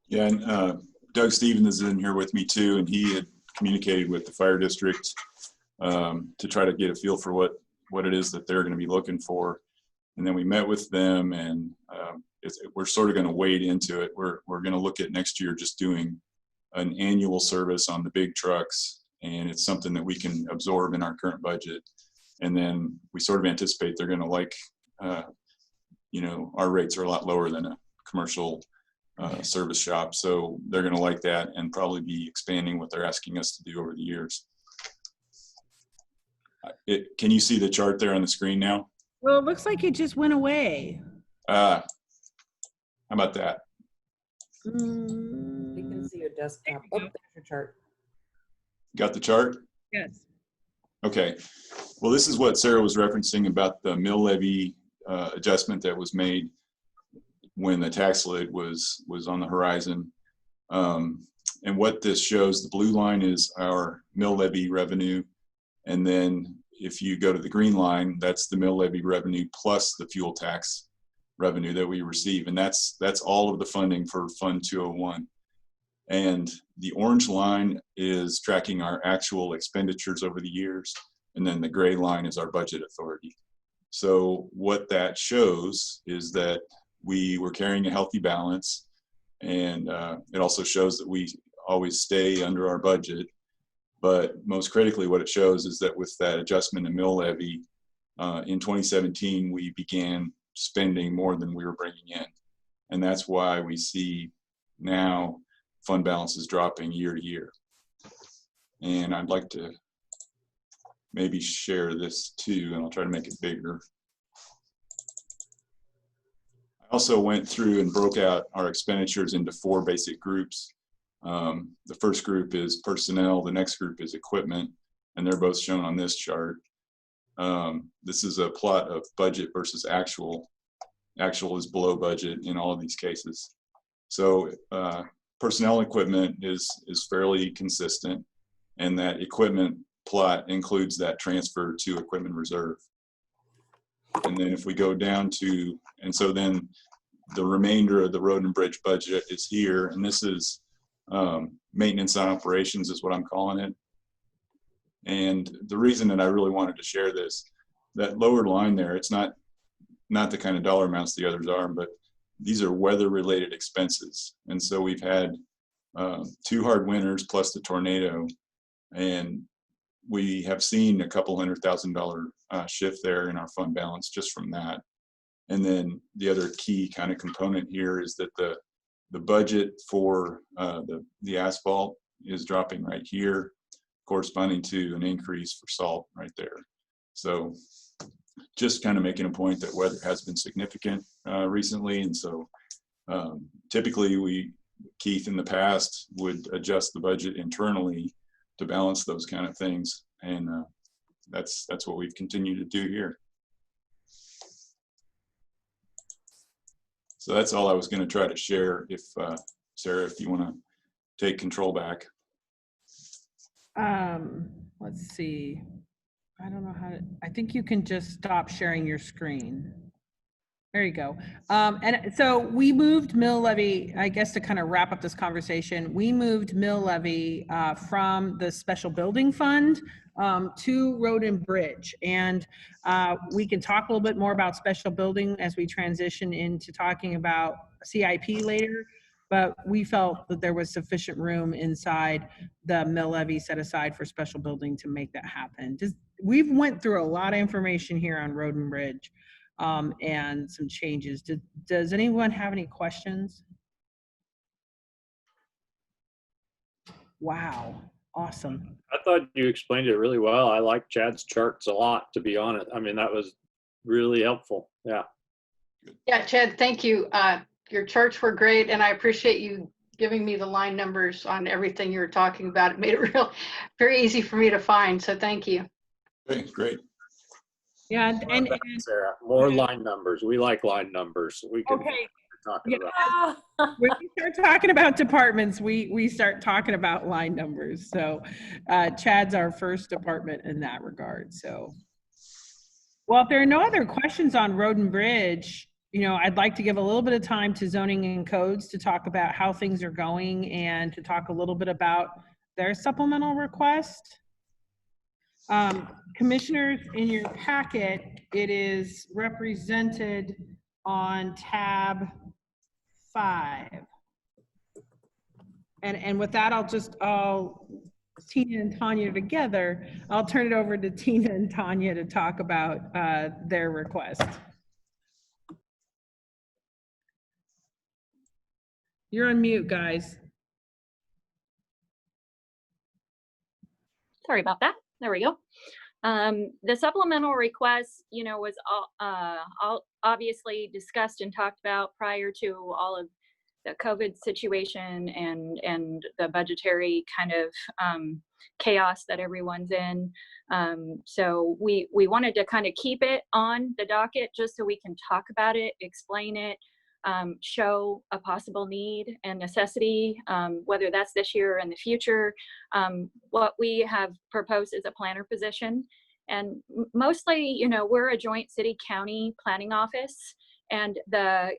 Yeah, and Doug Stevens is in here with me too, and he had communicated with the fire district to try to get a feel for what it is that they're going to be looking for. And then we met with them, and we're sort of going to wade into it. We're going to look at next year just doing an annual service on the big trucks, and it's something that we can absorb in our current budget. And then we sort of anticipate they're going to like, our rates are a lot lower than a commercial service shop. So they're going to like that and probably be expanding what they're asking us to do over the years. Can you see the chart there on the screen now? Well, it looks like it just went away. How about that? You can see your desktop. Oh, there's your chart. Got the chart? Yes. Okay. Well, this is what Sarah was referencing about the mill levy adjustment that was made when the tax lid was on the horizon. And what this shows, the blue line is our mill levy revenue. And then if you go to the green line, that's the mill levy revenue plus the fuel tax revenue that we receive. And that's all of the funding for Fund 201. And the orange line is tracking our actual expenditures over the years. And then the gray line is our budget authority. So what that shows is that we were carrying a healthy balance. And it also shows that we always stay under our budget. But most critically, what it shows is that with that adjustment in mill levy, in 2017, we began spending more than we were bringing in. And that's why we see now fund balances dropping year to year. And I'd like to maybe share this too, and I'll try to make it bigger. I also went through and broke out our expenditures into 4 basic groups. The first group is personnel, the next group is equipment, and they're both shown on this chart. This is a plot of budget versus actual. Actual is below budget in all of these cases. So personnel equipment is fairly consistent, and that equipment plot includes that transfer to equipment reserve. And then if we go down to, and so then the remainder of the road and bridge budget is here, and this is maintenance and operations is what I'm calling it. And the reason that I really wanted to share this, that lower line there, it's not the kind of dollar amounts the others are, but these are weather related expenses. And so we've had 2 hard winters plus the tornado, and we have seen a couple $100,000 shift there in our fund balance just from that. And then the other key kind of component here is that the budget for the asphalt is dropping right here, corresponding to an increase for salt right there. So just kind of making a point that weather has been significant recently. And so typically Keith in the past would adjust the budget internally to balance those kind of things. And that's what we've continued to do here. So that's all I was going to try to share. If Sarah, if you want to take control back. Let's see. I don't know how to, I think you can just stop sharing your screen. There you go. And so we moved mill levy, I guess to kind of wrap up this conversation, we moved mill levy from the special building fund to road and bridge. And we can talk a little bit more about special building as we transition into talking about CIP later. But we felt that there was sufficient room inside the mill levy set aside for special building to make that happen. We've went through a lot of information here on road and bridge. And some changes. Does anyone have any questions? Wow, awesome. I thought you explained it really well. I like Chad's charts a lot, to be honest. I mean, that was really helpful. Yeah. Yeah, Chad, thank you. Your charts were great, and I appreciate you giving me the line numbers on everything you were talking about. It made it very easy for me to find, so thank you. Okay, great. Yeah, and Sarah, more line numbers. We like line numbers. We can okay. talk Yeah. about. When we start talking about departments, we start talking about line numbers. So Chad's our first department in that regard. So, well, if there are no other questions on road and bridge, I'd like to give a little bit of time to zoning and codes to talk about how things are going and to talk a little bit about their supplemental request. Commissioners, in your packet, it is represented on tab 5. And with that, Tina and Tanya together, I'll turn it over to Tina and Tanya to talk about their request. You're on mute, guys. Sorry about that. There we go. The supplemental request, was all obviously discussed and talked about prior to all of the COVID situation and the budgetary kind of chaos that everyone's in. So we wanted to kind of keep it on the docket just so we can talk about it, explain it, show a possible need and necessity, whether that's this year or in the future. What we have proposed is a planner position. And mostly, we're a joint city-county planning office. And the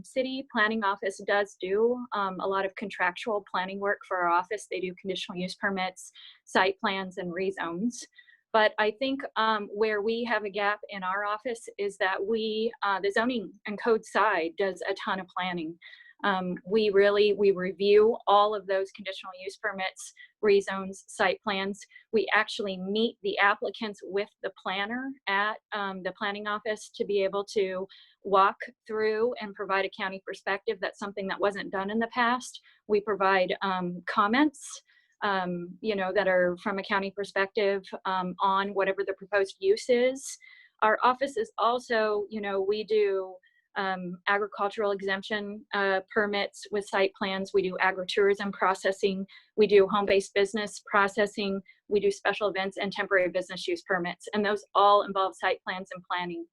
city planning office does do a lot of contractual planning work for our office. They do conditional use permits, site plans, and rezones. But I think where we have a gap in our office is that the zoning and code side does a ton of planning. We review all of those conditional use permits, rezones, site plans. We actually meet the applicants with the planner at the planning office to be able to walk through and provide a county perspective. That's something that wasn't done in the past. We provide comments that are from a county perspective on whatever the proposed use is. Our office is also, we do agricultural exemption permits with site plans. We do agritourism processing. We do home-based business processing. We do special events and temporary business use permits. And those all involve site plans and planning.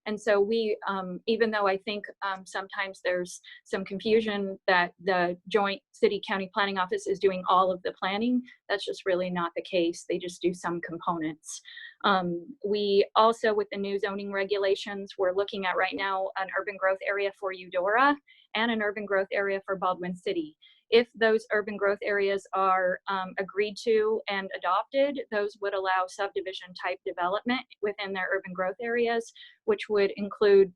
And so we, even though I think sometimes there's some confusion that the joint city-county planning office is doing all of the planning, that's just really not the case. They just do some components. We also, with the new zoning regulations, we're looking at right now an urban growth area for Eudora and an urban growth area for Baldwin City. If those urban growth areas are agreed to and adopted, those would allow subdivision type development within their urban growth areas, which would include,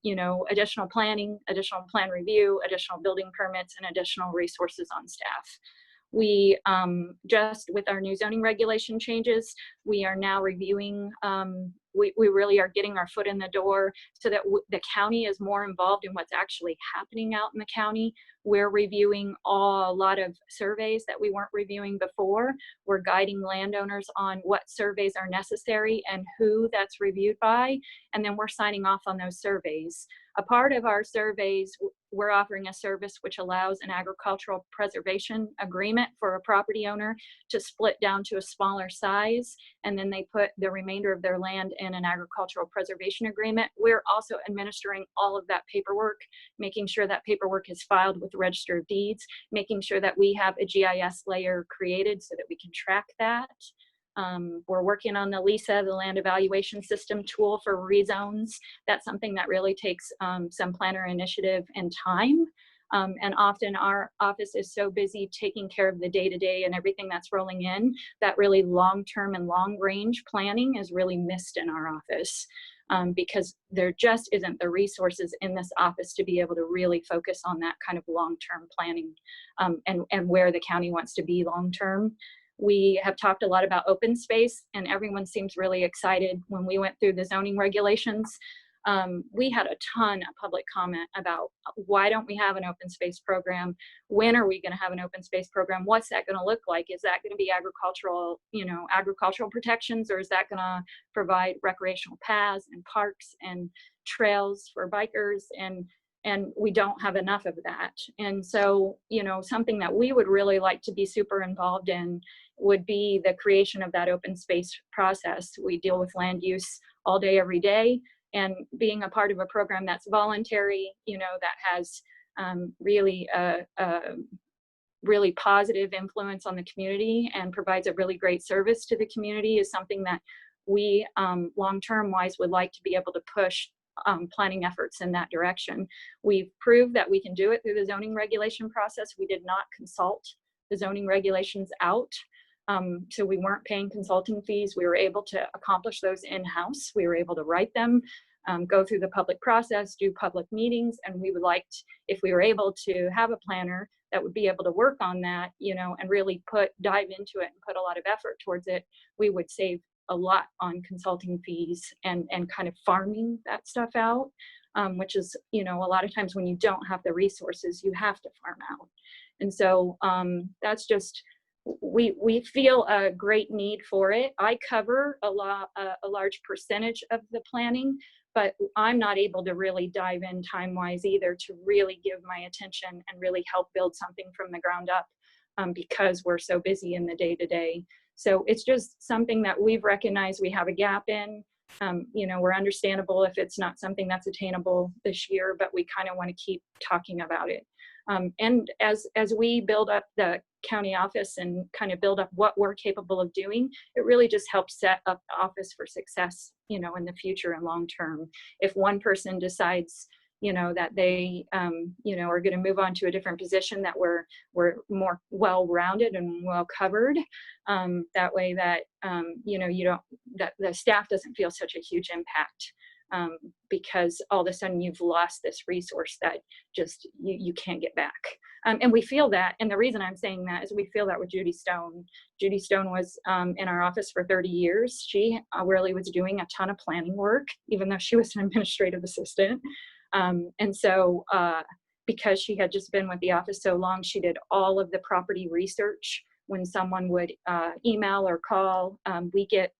additional planning, additional plan review, additional building permits, and additional resources on staff. We just with our new zoning regulation changes, we are now reviewing, we really are getting our foot in the door so that the county is more involved in what's actually happening out in the county. We're reviewing a lot of surveys that we weren't reviewing before. We're guiding landowners on what surveys are necessary and who that's reviewed by, and then we're signing off on those surveys. A part of our surveys, we're offering a service which allows an agricultural preservation agreement for a property owner to split down to a smaller size, and then they put the remainder of their land in an agricultural preservation agreement. We're also administering all of that paperwork, making sure that paperwork is filed with the Register of Deeds, making sure that we have a GIS layer created so that we can track that. We're working on the LISA, the land evaluation system tool for rezones. That's something that really takes some planner initiative and time. And often our office is so busy taking care of the day-to-day and everything that's rolling in that really long-term and long-range planning is really missed in our office. Because there just isn't the resources in this office to be able to really focus on that kind of long-term planning and where the county wants to be long-term. We have talked a lot about open space, and everyone seems really excited. When we went through the zoning regulations, we had a ton of public comment about why don't we have an open space program? When are we going to have an open space program? What's that going to look like? Is that going to be agricultural, agricultural protections, or is that going to provide recreational paths and parks and trails for bikers? And we don't have enough of that. And so, something that we would really like to be super involved in would be the creation of that open space process. We deal with land use all day, every day. And being a part of a program that's voluntary, that has really positive influence on the community and provides a really great service to the community is something that we long-term wise would like to be able to push planning efforts in that direction. We've proved that we can do it through the zoning regulation process. We did not consult the zoning regulations out. So we weren't paying consulting fees. We were able to accomplish those in-house. We were able to write them, go through the public process, do public meetings, and we would like, if we were able to have a planner that would be able to work on that, and really dive into it and put a lot of effort towards it, we would save a lot on consulting fees and kind of farming that stuff out, which is, a lot of times when you don't have the resources, you have to farm out. And so that's just, we feel a great need for it. I cover a large percentage of the planning, but I'm not able to really dive in time-wise either to really give my attention and really help build something from the ground up because we're so busy in the day-to-day. So it's just something that we've recognized we have a gap in. We're understandable if it's not something that's attainable this year, but we kind of want to keep talking about it. And as we build up the county office and kind of build up what we're capable of doing, it really just helps set up the office for success, in the future and long term. If one person decides, that they, are going to move on to a different position, that we're more well-rounded and well-covered, that way that, that the staff doesn't feel such a huge impact. Because all of a sudden you've lost this resource that just you can't get back. And we feel that, and the reason I'm saying that is we feel that with Judy Stone. Judy Stone was in our office for 30 years. She really was doing a ton of planning work, even though she was an administrative assistant. And so because she had just been with the office so long, she did all of the property research. When someone would email or call, we get,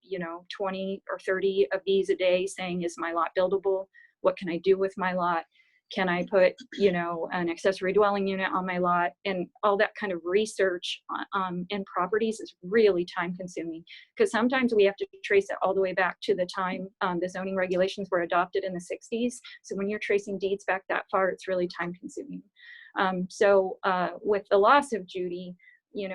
20 or 30 of these a day saying, is my lot buildable? What can I do with my lot? Can I put, an accessory dwelling unit on my lot? And all that kind of research in properties is really time consuming, because sometimes we have to trace it all the way back to the time the zoning regulations were adopted in the 60s. So when you're tracing deeds back that far, it's really time consuming. So with the loss of Judy,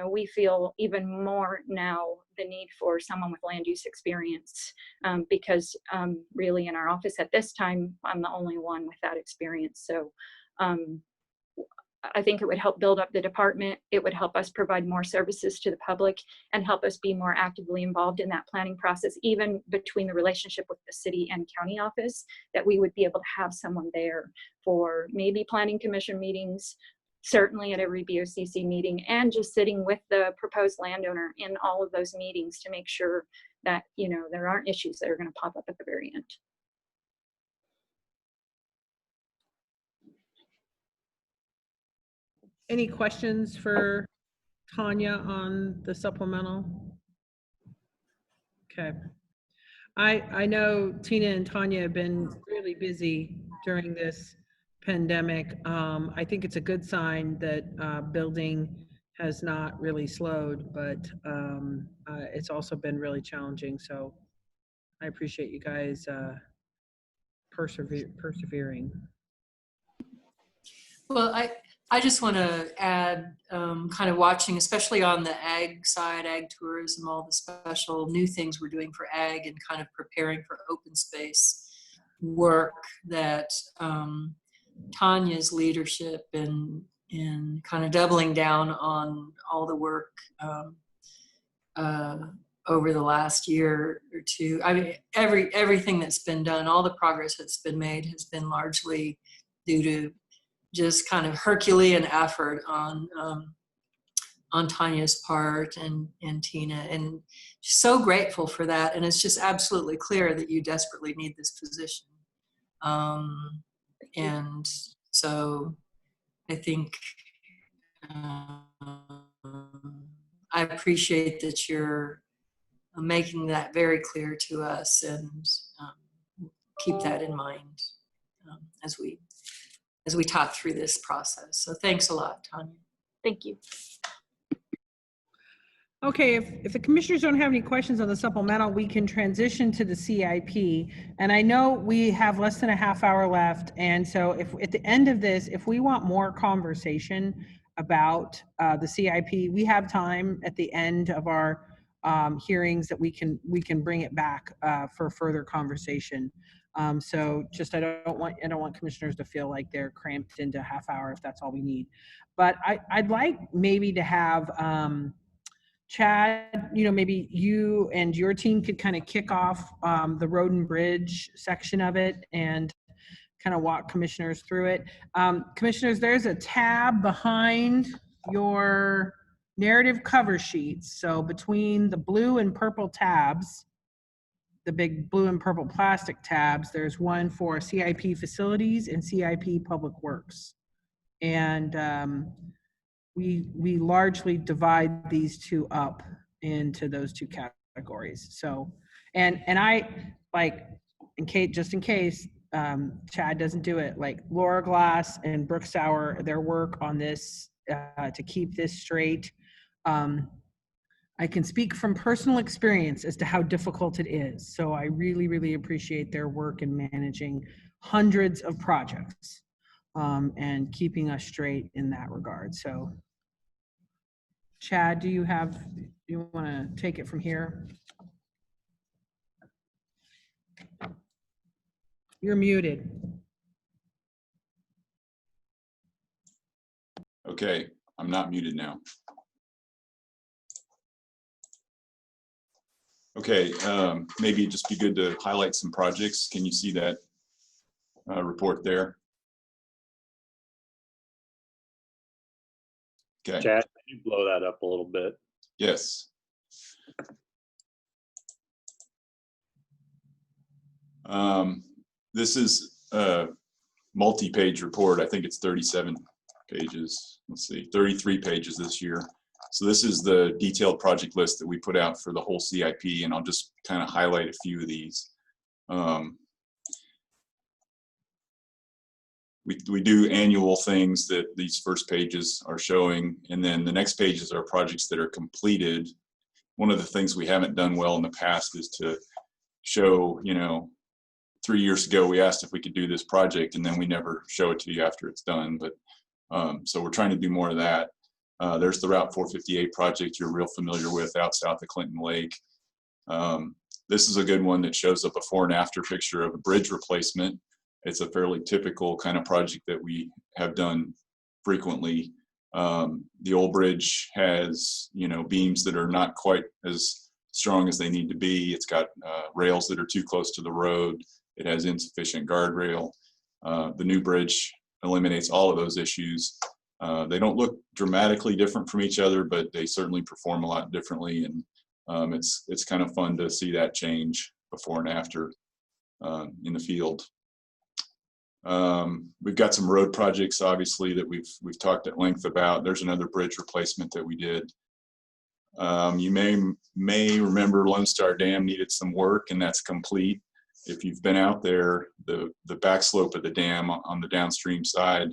we feel even more now the need for someone with land use experience because really in our office at this time, I'm the only one with that experience. So I think it would help build up the department. It would help us provide more services to the public and help us be more actively involved in that planning process, even between the relationship with the city and county office, that we would be able to have someone there for maybe planning commission meetings, certainly at every BOCC meeting, and just sitting with the proposed landowner in all of those meetings to make sure that, there aren't issues that are going to pop up at the very end. Any questions for Tanya on the supplemental? Okay. I know Tina and Tanya have been really busy during this pandemic. I think it's a good sign that building has not really slowed, but it's also been really challenging. So I appreciate you guys persevering. Well, I just want to add, kind of watching, especially on the ag side, ag tourism, all the special new things we're doing for ag and kind of preparing for open space work, that Tanya's leadership in kind of doubling down on all the work over the last year or two. I mean, everything that's been done, all the progress that's been made has been largely due to just kind of Herculean effort on Tanya's part and Tina, and so grateful for that. And it's just absolutely clear that you desperately need this position. And so I think I appreciate that you're making that very clear to us, and keep that in mind as we talk through this process. So thanks a lot, Tanya. Thank you. Okay, if the commissioners don't have any questions on the supplemental, we can transition to the CIP. And I know we have less than a half hour left. And so if at the end of this, if we want more conversation about the CIP, we have time at the end of our hearings that we can bring it back for further conversation. So just I don't want commissioners to feel like they're cramped into a half hour if that's all we need. But I'd like maybe to have Chad, maybe you and your team could kind of kick off the road and bridge section of it and kind of walk commissioners through it. Commissioners, there's a tab behind your narrative cover sheets. So between the blue and purple tabs, the big blue and purple plastic tabs, there's one for CIP facilities and CIP public works. And we largely divide these two up into those two categories. So, and I, like, in case Chad doesn't do it, like Laura Glass and Brooke Sauer, their work on this to keep this straight. I can speak from personal experience as to how difficult it is. So I really, really appreciate their work in managing hundreds of projects and keeping us straight in that regard. So Chad, do you want to take it from here? You're muted. Okay, I'm not muted now. Okay, maybe it'd just be good to highlight some projects. Can you see that report there? Okay. Chad, can you blow that up a little bit? Yes. This is a multi-page report. I think it's 37 pages. Let's see, 33 pages this year. So this is the detailed project list that we put out for the whole CIP, and I'll just kind of highlight a few of these. We do annual things that these first pages are showing, and then the next pages are projects that are completed. One of the things we haven't done well in the past is to show, 3 years ago we asked if we could do this project, and then we never show it to you after it's done. But so we're trying to do more of that. There's the Route 458 project you're real familiar with out south of Clinton Lake. This is a good one that shows up a before and after picture of a bridge replacement. It's a fairly typical kind of project that we have done frequently. The old bridge has, beams that are not quite as strong as they need to be. It's got rails that are too close to the road. It has insufficient guardrail. The new bridge eliminates all of those issues. They don't look dramatically different from each other, but they certainly perform a lot differently. And it's kind of fun to see that change before and after in the field. We've got some road projects, obviously, that we've talked at length about. There's another bridge replacement that we did. You may remember Lone Star Dam needed some work, and that's complete. If you've been out there, the back slope of the dam on the downstream side,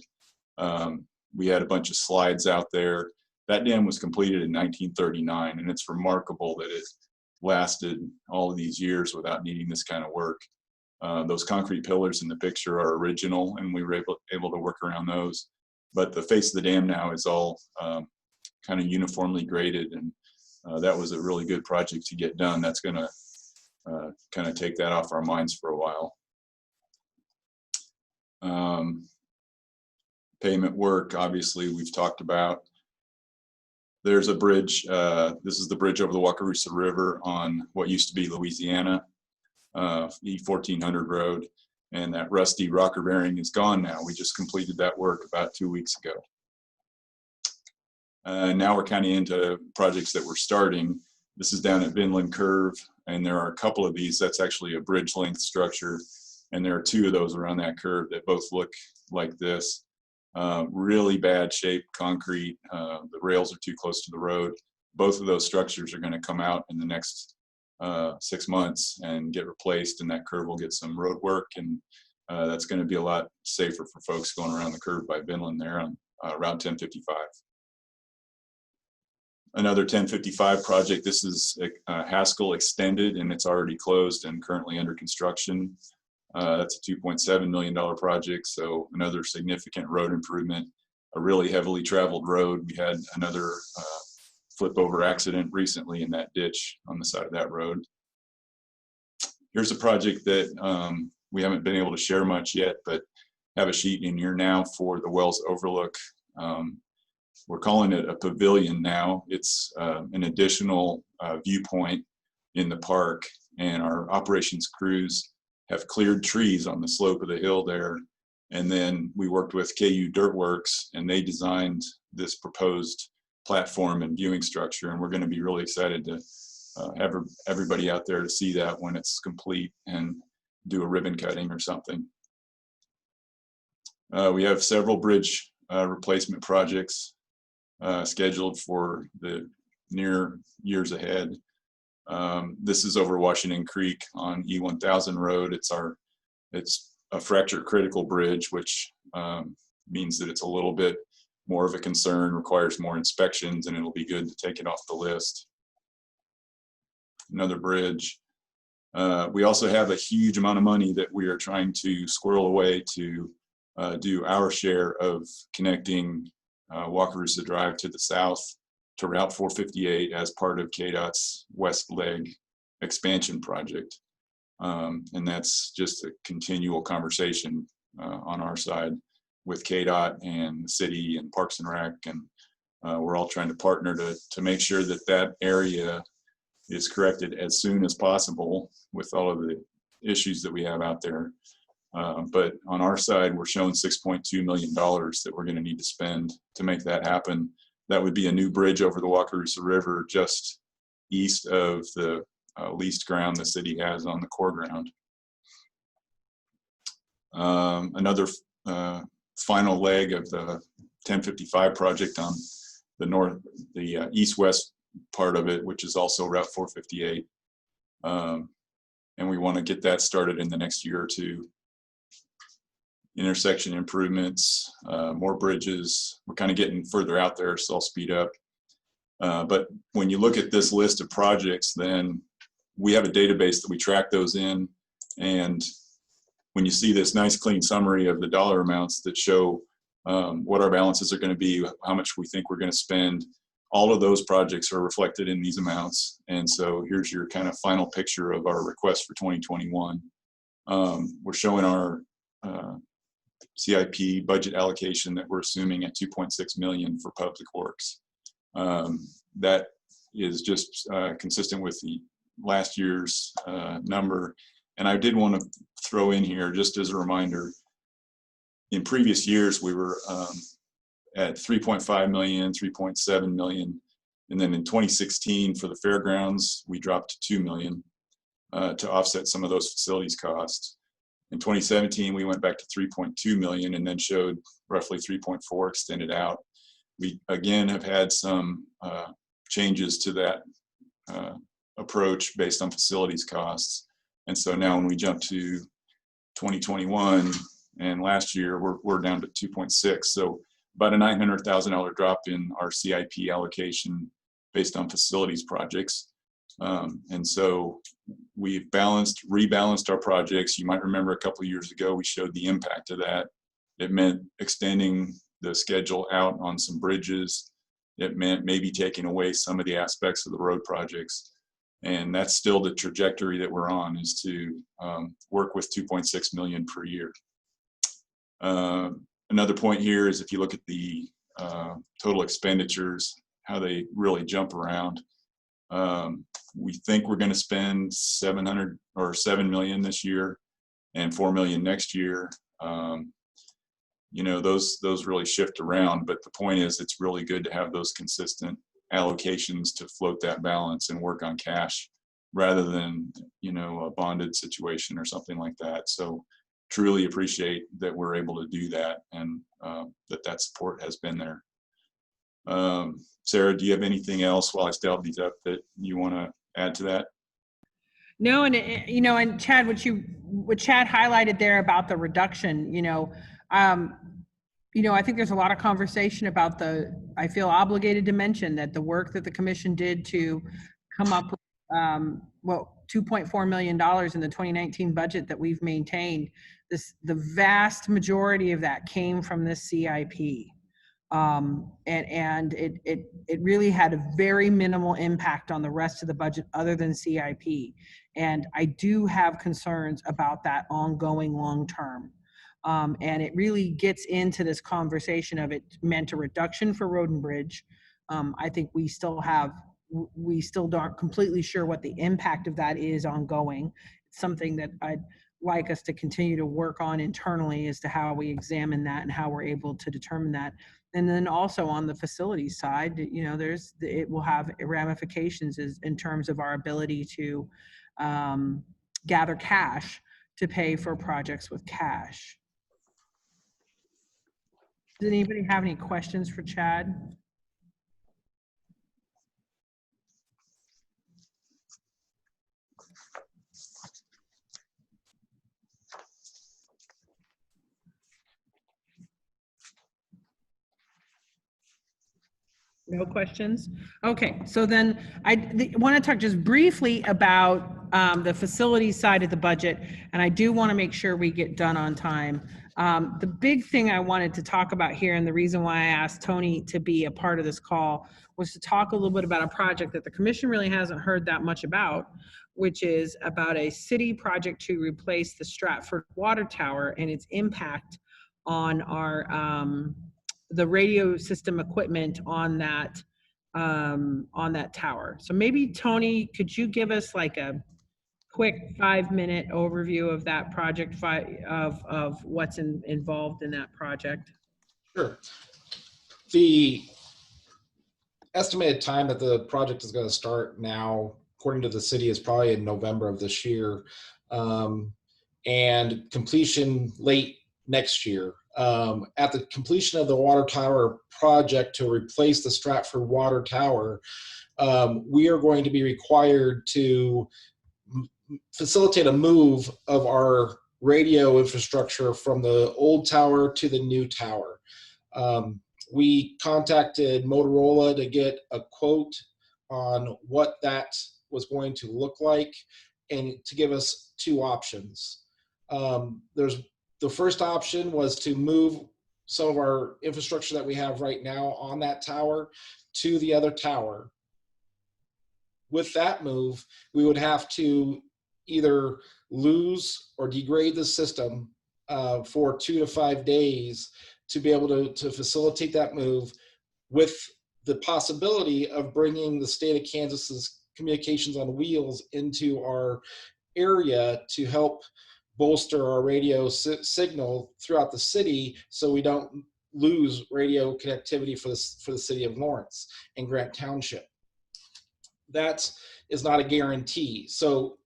we had a bunch of slides out there. That dam was completed in 1939, and it's remarkable that it lasted all of these years without needing this kind of work. Those concrete pillars in the picture are original, and we were able to work around those. but the face of the dam now is all kind of uniformly graded, and that was a really good project to get done. That's going to kind of take that off our minds for a while. Pavement work, obviously, we've talked about. There's a bridge. This is the bridge over the Wakarusa River on what used to be Louisiana, E1400 road. And that rusty rocker bearing is gone now. We just completed that work about 2 weeks ago. Now we're kind of into projects that we're starting. This is down at Vinland Curve, and there are a couple of these. That's actually a bridge length structure, and there are 2 of those around that curve that both look like this. Really bad shape concrete. The rails are too close to the road. Both of those structures are going to come out in the next 6 months and get replaced, and that curve will get some road work, and that's going to be a lot safer for folks going around the curve by Vinland there on Route 1055. Another 1055 project. This is Haskell Extended, and it's already closed and currently under construction. That's a $2.7 million project, so another significant road improvement. A really heavily traveled road. We had another flip over accident recently in that ditch on the side of that road. Here's a project that we haven't been able to share much yet, but have a sheet in here now for the Wells Overlook. We're calling it a pavilion now. It's an additional viewpoint in the park, and our operations crews have cleared trees on the slope of the hill there. And then we worked with KU Dirtworks, and they designed this proposed platform and viewing structure. And we're going to be really excited to have everybody out there to see that when it's complete and do a ribbon cutting or something. We have several bridge replacement projects scheduled for the near years ahead. This is over Washington Creek on E1000 Road. It's a fracture critical bridge, which means that it's a little bit more of a concern, requires more inspections, and it'll be good to take it off the list. Another bridge. We also have a huge amount of money that we are trying to squirrel away to do our share of connecting Wakarusa Drive to the south to Route 458 as part of KDOT's West Leg expansion project. And that's just a continual conversation on our side with KDOT and the city and Parks and Rec, and we're all trying to partner to make sure that that area is corrected as soon as possible with all of the issues that we have out there. But on our side, we're showing $6.2 million that we're going to need to spend to make that happen. That would be a new bridge over the Wakarusa River just east of the leased ground the city has on the core ground. Another final leg of the 1055 project on the east-west part of it, which is also Route 458. And we want to get that started in the next year or two. Intersection improvements, more bridges. We're kind of getting further out there, so I'll speed up. But when you look at this list of projects, then we have a database that we track those in. And when you see this nice clean summary of the dollar amounts that show what our balances are going to be, how much we think we're going to spend, all of those projects are reflected in these amounts. And so here's your kind of final picture of our request for 2021. We're showing our CIP budget allocation that we're assuming at 2.6 million for public works. That is just consistent with the last year's number. And I did want to throw in here, just as a reminder, in previous years, we were at 3.5 million, 3.7 million. And then in 2016 for the fairgrounds, we dropped to 2 million to offset some of those facilities costs. In 2017, we went back to 3.2 million and then showed roughly 3.4 extended out. We again have had some changes to that approach based on facilities costs. And so now when we jump to 2021 and last year, we're down to 2.6. So about a $900,000 drop in our CIP allocation based on facilities projects. And so we've rebalanced our projects. You might remember a couple of years ago, we showed the impact of that. It meant extending the schedule out on some bridges. It meant maybe taking away some of the aspects of the road projects. And that's still the trajectory that we're on, is to work with 2.6 million per year. Another point here is if you look at the total expenditures, how they really jump around. We think we're going to spend 700 or 7 million this year and 4 million next year. You know, those really shift around, but the point is it's really good to have those consistent allocations to float that balance and work on cash rather than, you know, a bonded situation or something like that. So truly appreciate that we're able to do that, and that support has been there. Sarah, do you have anything else while I still have these up that you want to add to that? No, and you know, and Chad, what Chad highlighted there about the reduction, you know, I think there's a lot of conversation about I feel obligated to mention that the work that the commission did to come up with, $2.4 million in the 2019 budget that we've maintained, the vast majority of that came from this CIP. And it really had a very minimal impact on the rest of the budget other than CIP. And I do have concerns about that ongoing long term. And it really gets into this conversation of it meant a reduction for Road and Bridge. I think we still aren't completely sure what the impact of that is ongoing. It's something that I'd like us to continue to work on internally as to how we examine that and how we're able to determine that. And then also on the facilities side, you know, it will have ramifications in terms of our ability to gather cash to pay for projects with cash. Does anybody have any questions for Chad? No questions? Okay, so then I want to talk just briefly about the facility side of the budget, and I do want to make sure we get done on time. The big thing I wanted to talk about here, and the reason why I asked Tony to be a part of this call, was to talk a little bit about a project that the commission really hasn't heard that much about, which is about a city project to replace the Stratford Water Tower and its impact on our the radio system equipment on that tower. So maybe Tony, could you give us like a quick 5-minute overview of that project, of what's involved in that project? Sure. The estimated time that the project is going to start now, according to the city, is probably in November of this year, and completion late next year. At the completion of the water tower project to replace the Stratford Water Tower, we are going to be required to facilitate a move of our radio infrastructure from the old tower to the new tower. We contacted Motorola to get a quote on what that was going to look like and to give us 2 options. The first option was to move some of our infrastructure that we have right now on that tower to the other tower. With that move, we would have to either lose or degrade the system for 2 to 5 days to be able to facilitate that move, with the possibility of bringing the state of Kansas's communications on wheels into our area to help bolster our radio signal throughout the city, so we don't lose radio connectivity for the city of Lawrence and Grant Township. That is not a guarantee. So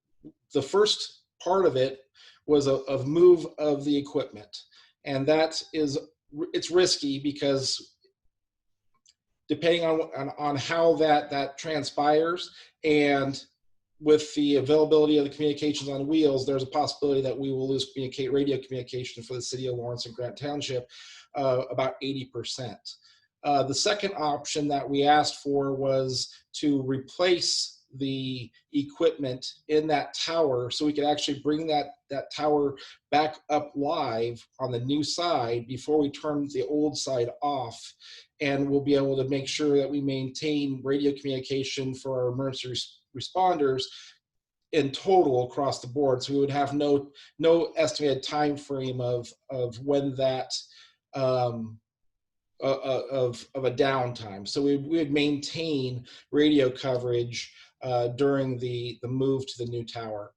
the first part of it was a move of the equipment, and it's risky because depending on how that transpires, and with the availability of the communications on wheels, there's a possibility that we will lose radio communication for the city of Lawrence and Grant Township about 80%. The second option that we asked for was to replace the equipment in that tower so we could actually bring that tower back up live on the new side before we turn the old side off. And we'll be able to make sure that we maintain radio communication for our emergency responders in total across the board. So we would have no estimated time frame of when that of a downtime. So we would maintain radio coverage during the move to the new tower.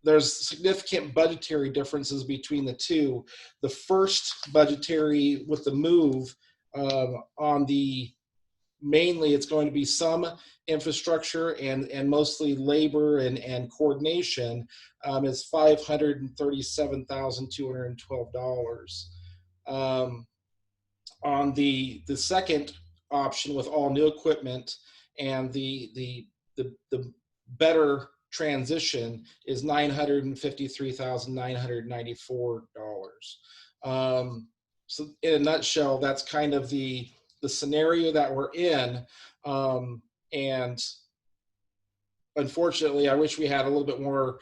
There's significant budgetary differences between the two. The first budgetary with the move on the mainly it's going to be some infrastructure and mostly labor and coordination is $537,212. On the second option with all new equipment and the better transition is $953,994. So in a nutshell, that's kind of the scenario that we're in. And unfortunately, I wish we had a little bit more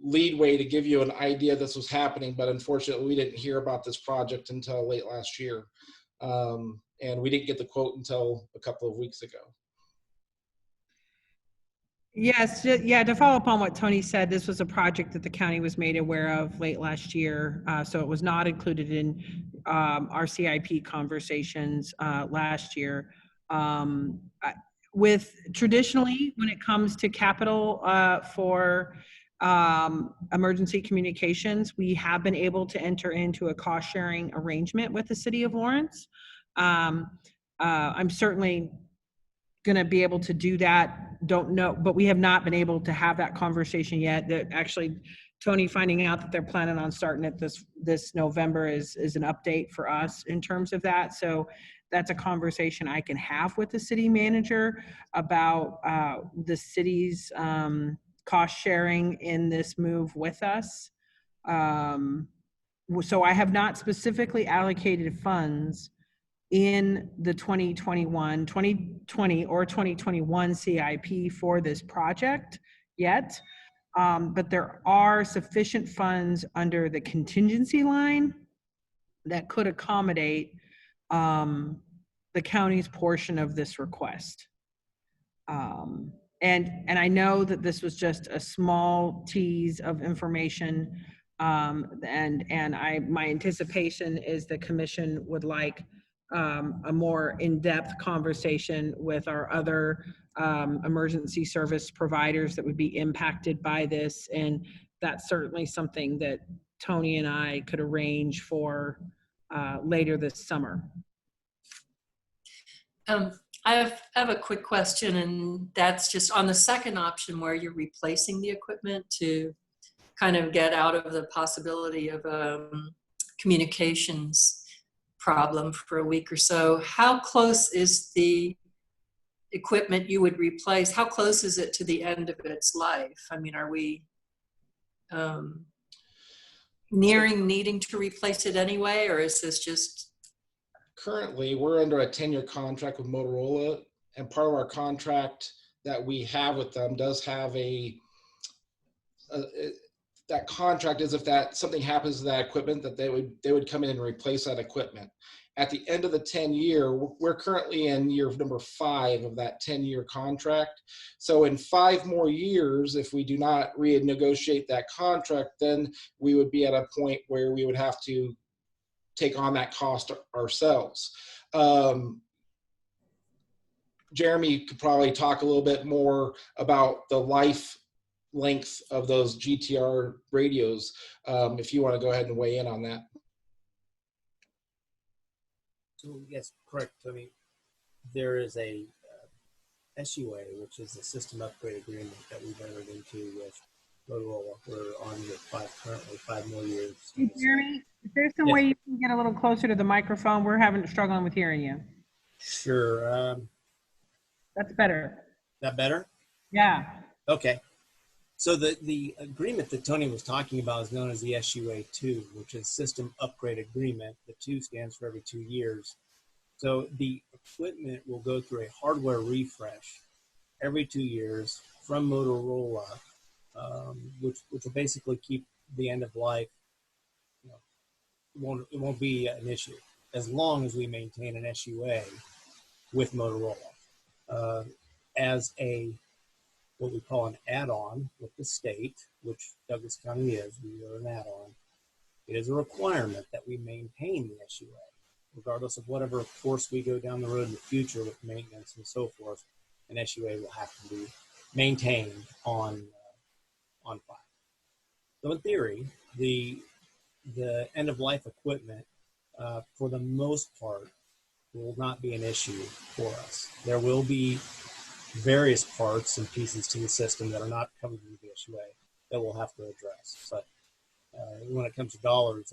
leadway to give you an idea this was happening, but unfortunately we didn't hear about this project until late last year. And we didn't get the quote until a couple of weeks ago. Yes, yeah, to follow up on what Tony said, this was a project that the county was made aware of late last year. So it was not included in our CIP conversations last year. With traditionally, when it comes to capital for emergency communications, we have been able to enter into a cost sharing arrangement with the city of Lawrence. I'm certainly going to be able to do that. Don't know, but we have not been able to have that conversation yet. That actually, Tony finding out that they're planning on starting it this November is an update for us in terms of that. So that's a conversation I can have with the city manager about the city's cost sharing in this move with us. So I have not specifically allocated funds in the 2020 or 2021 CIP for this project yet, but there are sufficient funds under the contingency line that could accommodate the county's portion of this request. And I know that this was just a small tease of information, and my anticipation is the commission would like a more in-depth conversation with our other emergency service providers that would be impacted by this. And that's certainly something that Tony and I could arrange for later this summer. I have a quick question, and that's just on the second option where you're replacing the equipment to kind of get out of the possibility of communications problem for a week or so. How close is the equipment you would replace? How close is it to the end of its life? I mean, are we nearing needing to replace it anyway, or is this just? Currently, we're under a 10-year contract with Motorola, and part of our contract that we have with them does have that contract is if that something happens to that equipment, that they would come in and replace that equipment. At the end of the 10-year, we're currently in year number 5 of that 10-year contract. So in 5 more years, if we do not renegotiate that contract, then we would be at a point where we would have to take on that cost ourselves. Jeremy could probably talk a little bit more about the life length of those GTR radios, if you want to go ahead and weigh in on that. So yes, correct, Tony. There is a SUA, which is a system upgrade agreement that we've entered into with Motorola. We're on with currently 5 more years. Hey, Jeremy, if there's some way you can get a little closer to the microphone, we're struggling with hearing you. Sure. That's better. That better? Yeah. Okay. So the agreement that Tony was talking about is known as the SUA 2, which is System Upgrade Agreement. The 2 stands for every 2 years. So the equipment will go through a hardware refresh every 2 years from Motorola, which will basically keep the end of life. You know, it won't be an issue as long as we maintain an SUA with Motorola as what we call an add-on with the state, which Douglas County is. We are an add-on. It is a requirement that we maintain the SUA, regardless of whatever course we go down the road in the future with maintenance and so forth. An SUA will have to be maintained on file. So in theory, the end-of-life equipment, for the most part, will not be an issue for us. There will be various parts and pieces to the system that are not covered in the SUA that we'll have to address. But when it comes to dollars,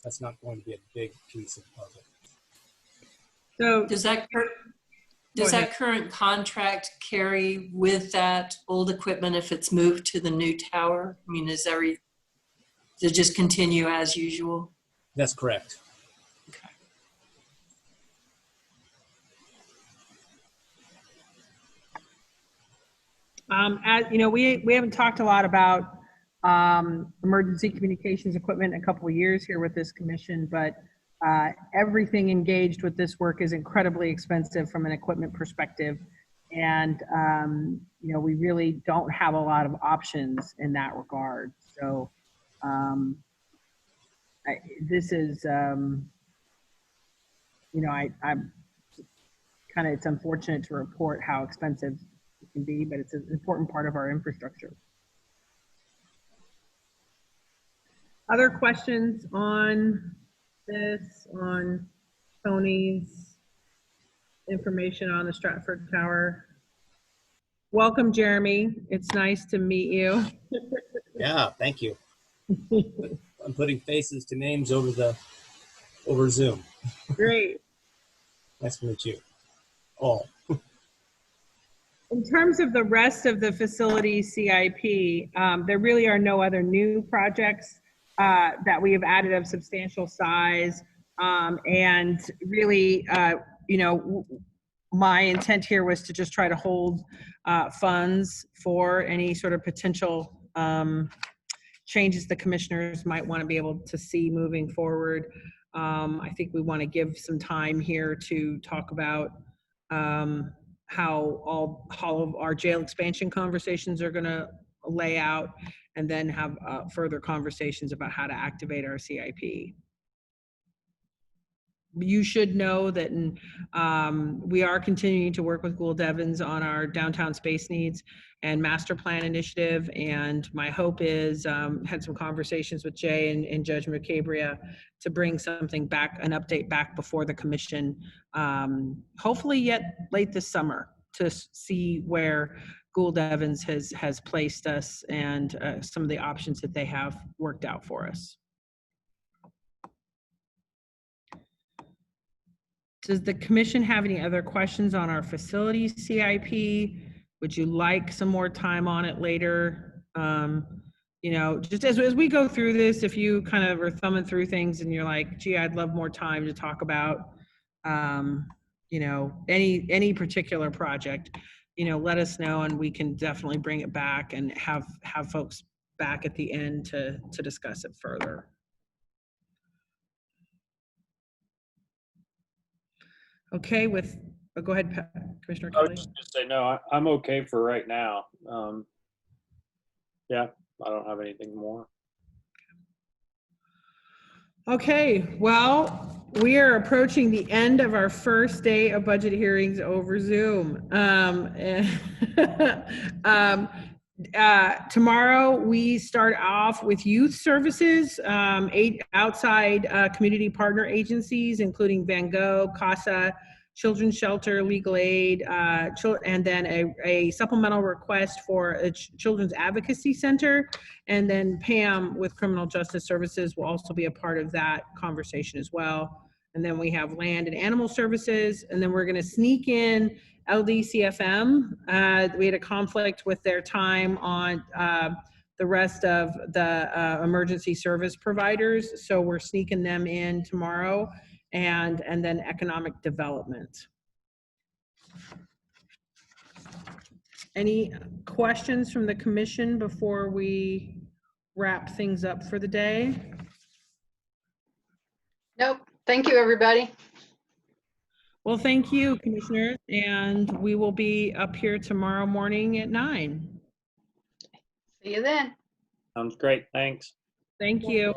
that's not going to be a big piece of the puzzle. So does that current contract carry with that old equipment if it's moved to the new tower? I mean, does it just continue as usual? That's correct. Okay. As you know, we haven't talked a lot about emergency communications equipment in a couple of years here with this commission, but everything engaged with this work is incredibly expensive from an equipment perspective. And, you know, we really don't have a lot of options in that regard. So this is, you know, I'm kind of, it's unfortunate to report how expensive it can be, but it's an important part of our infrastructure. Other questions on this, on Tony's information on the Stratford Tower? Welcome, Jeremy. It's nice to meet you. Yeah, thank you. I'm putting faces to names over Zoom. Great. Nice to meet you all. In terms of the rest of the facility CIP, there really are no other new projects that we have added of substantial size. And really, you know, my intent here was to just try to hold funds for any sort of potential changes the commissioners might want to be able to see moving forward. I think we want to give some time here to talk about how all of our jail expansion conversations are going to lay out, and then have further conversations about how to activate our CIP. You should know that we are continuing to work with Gould Evans on our downtown space needs and master plan initiative. And my hope is, had some conversations with Jay and Judge McCabria to bring something back, an update back before the commission, hopefully yet late this summer, to see where Gould Evans has placed us and some of the options that they have worked out for us. Does the commission have any other questions on our facilities CIP? Would you like some more time on it later? You know, just as we go through this, if you kind of are thumbing through things and you're like, gee, I'd love more time to talk about, you know, any particular project, you know, let us know and we can definitely bring it back and have folks back at the end to discuss it further. Okay, go ahead, Commissioner I was Kelly. just gonna say, no, I'm okay for right now. Yeah, I don't have anything more. Okay, well, we are approaching the end of our first day of budget hearings over Zoom. Tomorrow we start off with youth services, 8 outside community partner agencies, including Van Gogh, CASA, Children's Shelter, Legal Aid, and then a supplemental request for a Children's Advocacy Center. And then Pam with Criminal Justice Services will also be a part of that conversation as well. And then we have Land and Animal Services, and then we're going to sneak in LDCFM. We had a conflict with their time on the rest of the emergency service providers, so we're sneaking them in tomorrow. and then economic development. Any questions from the commission before we wrap things up for the day? Nope. Thank you, everybody. Well, thank you, commissioners, and we will be up here tomorrow morning at 9. See you then. Sounds great. Thanks. Thank you.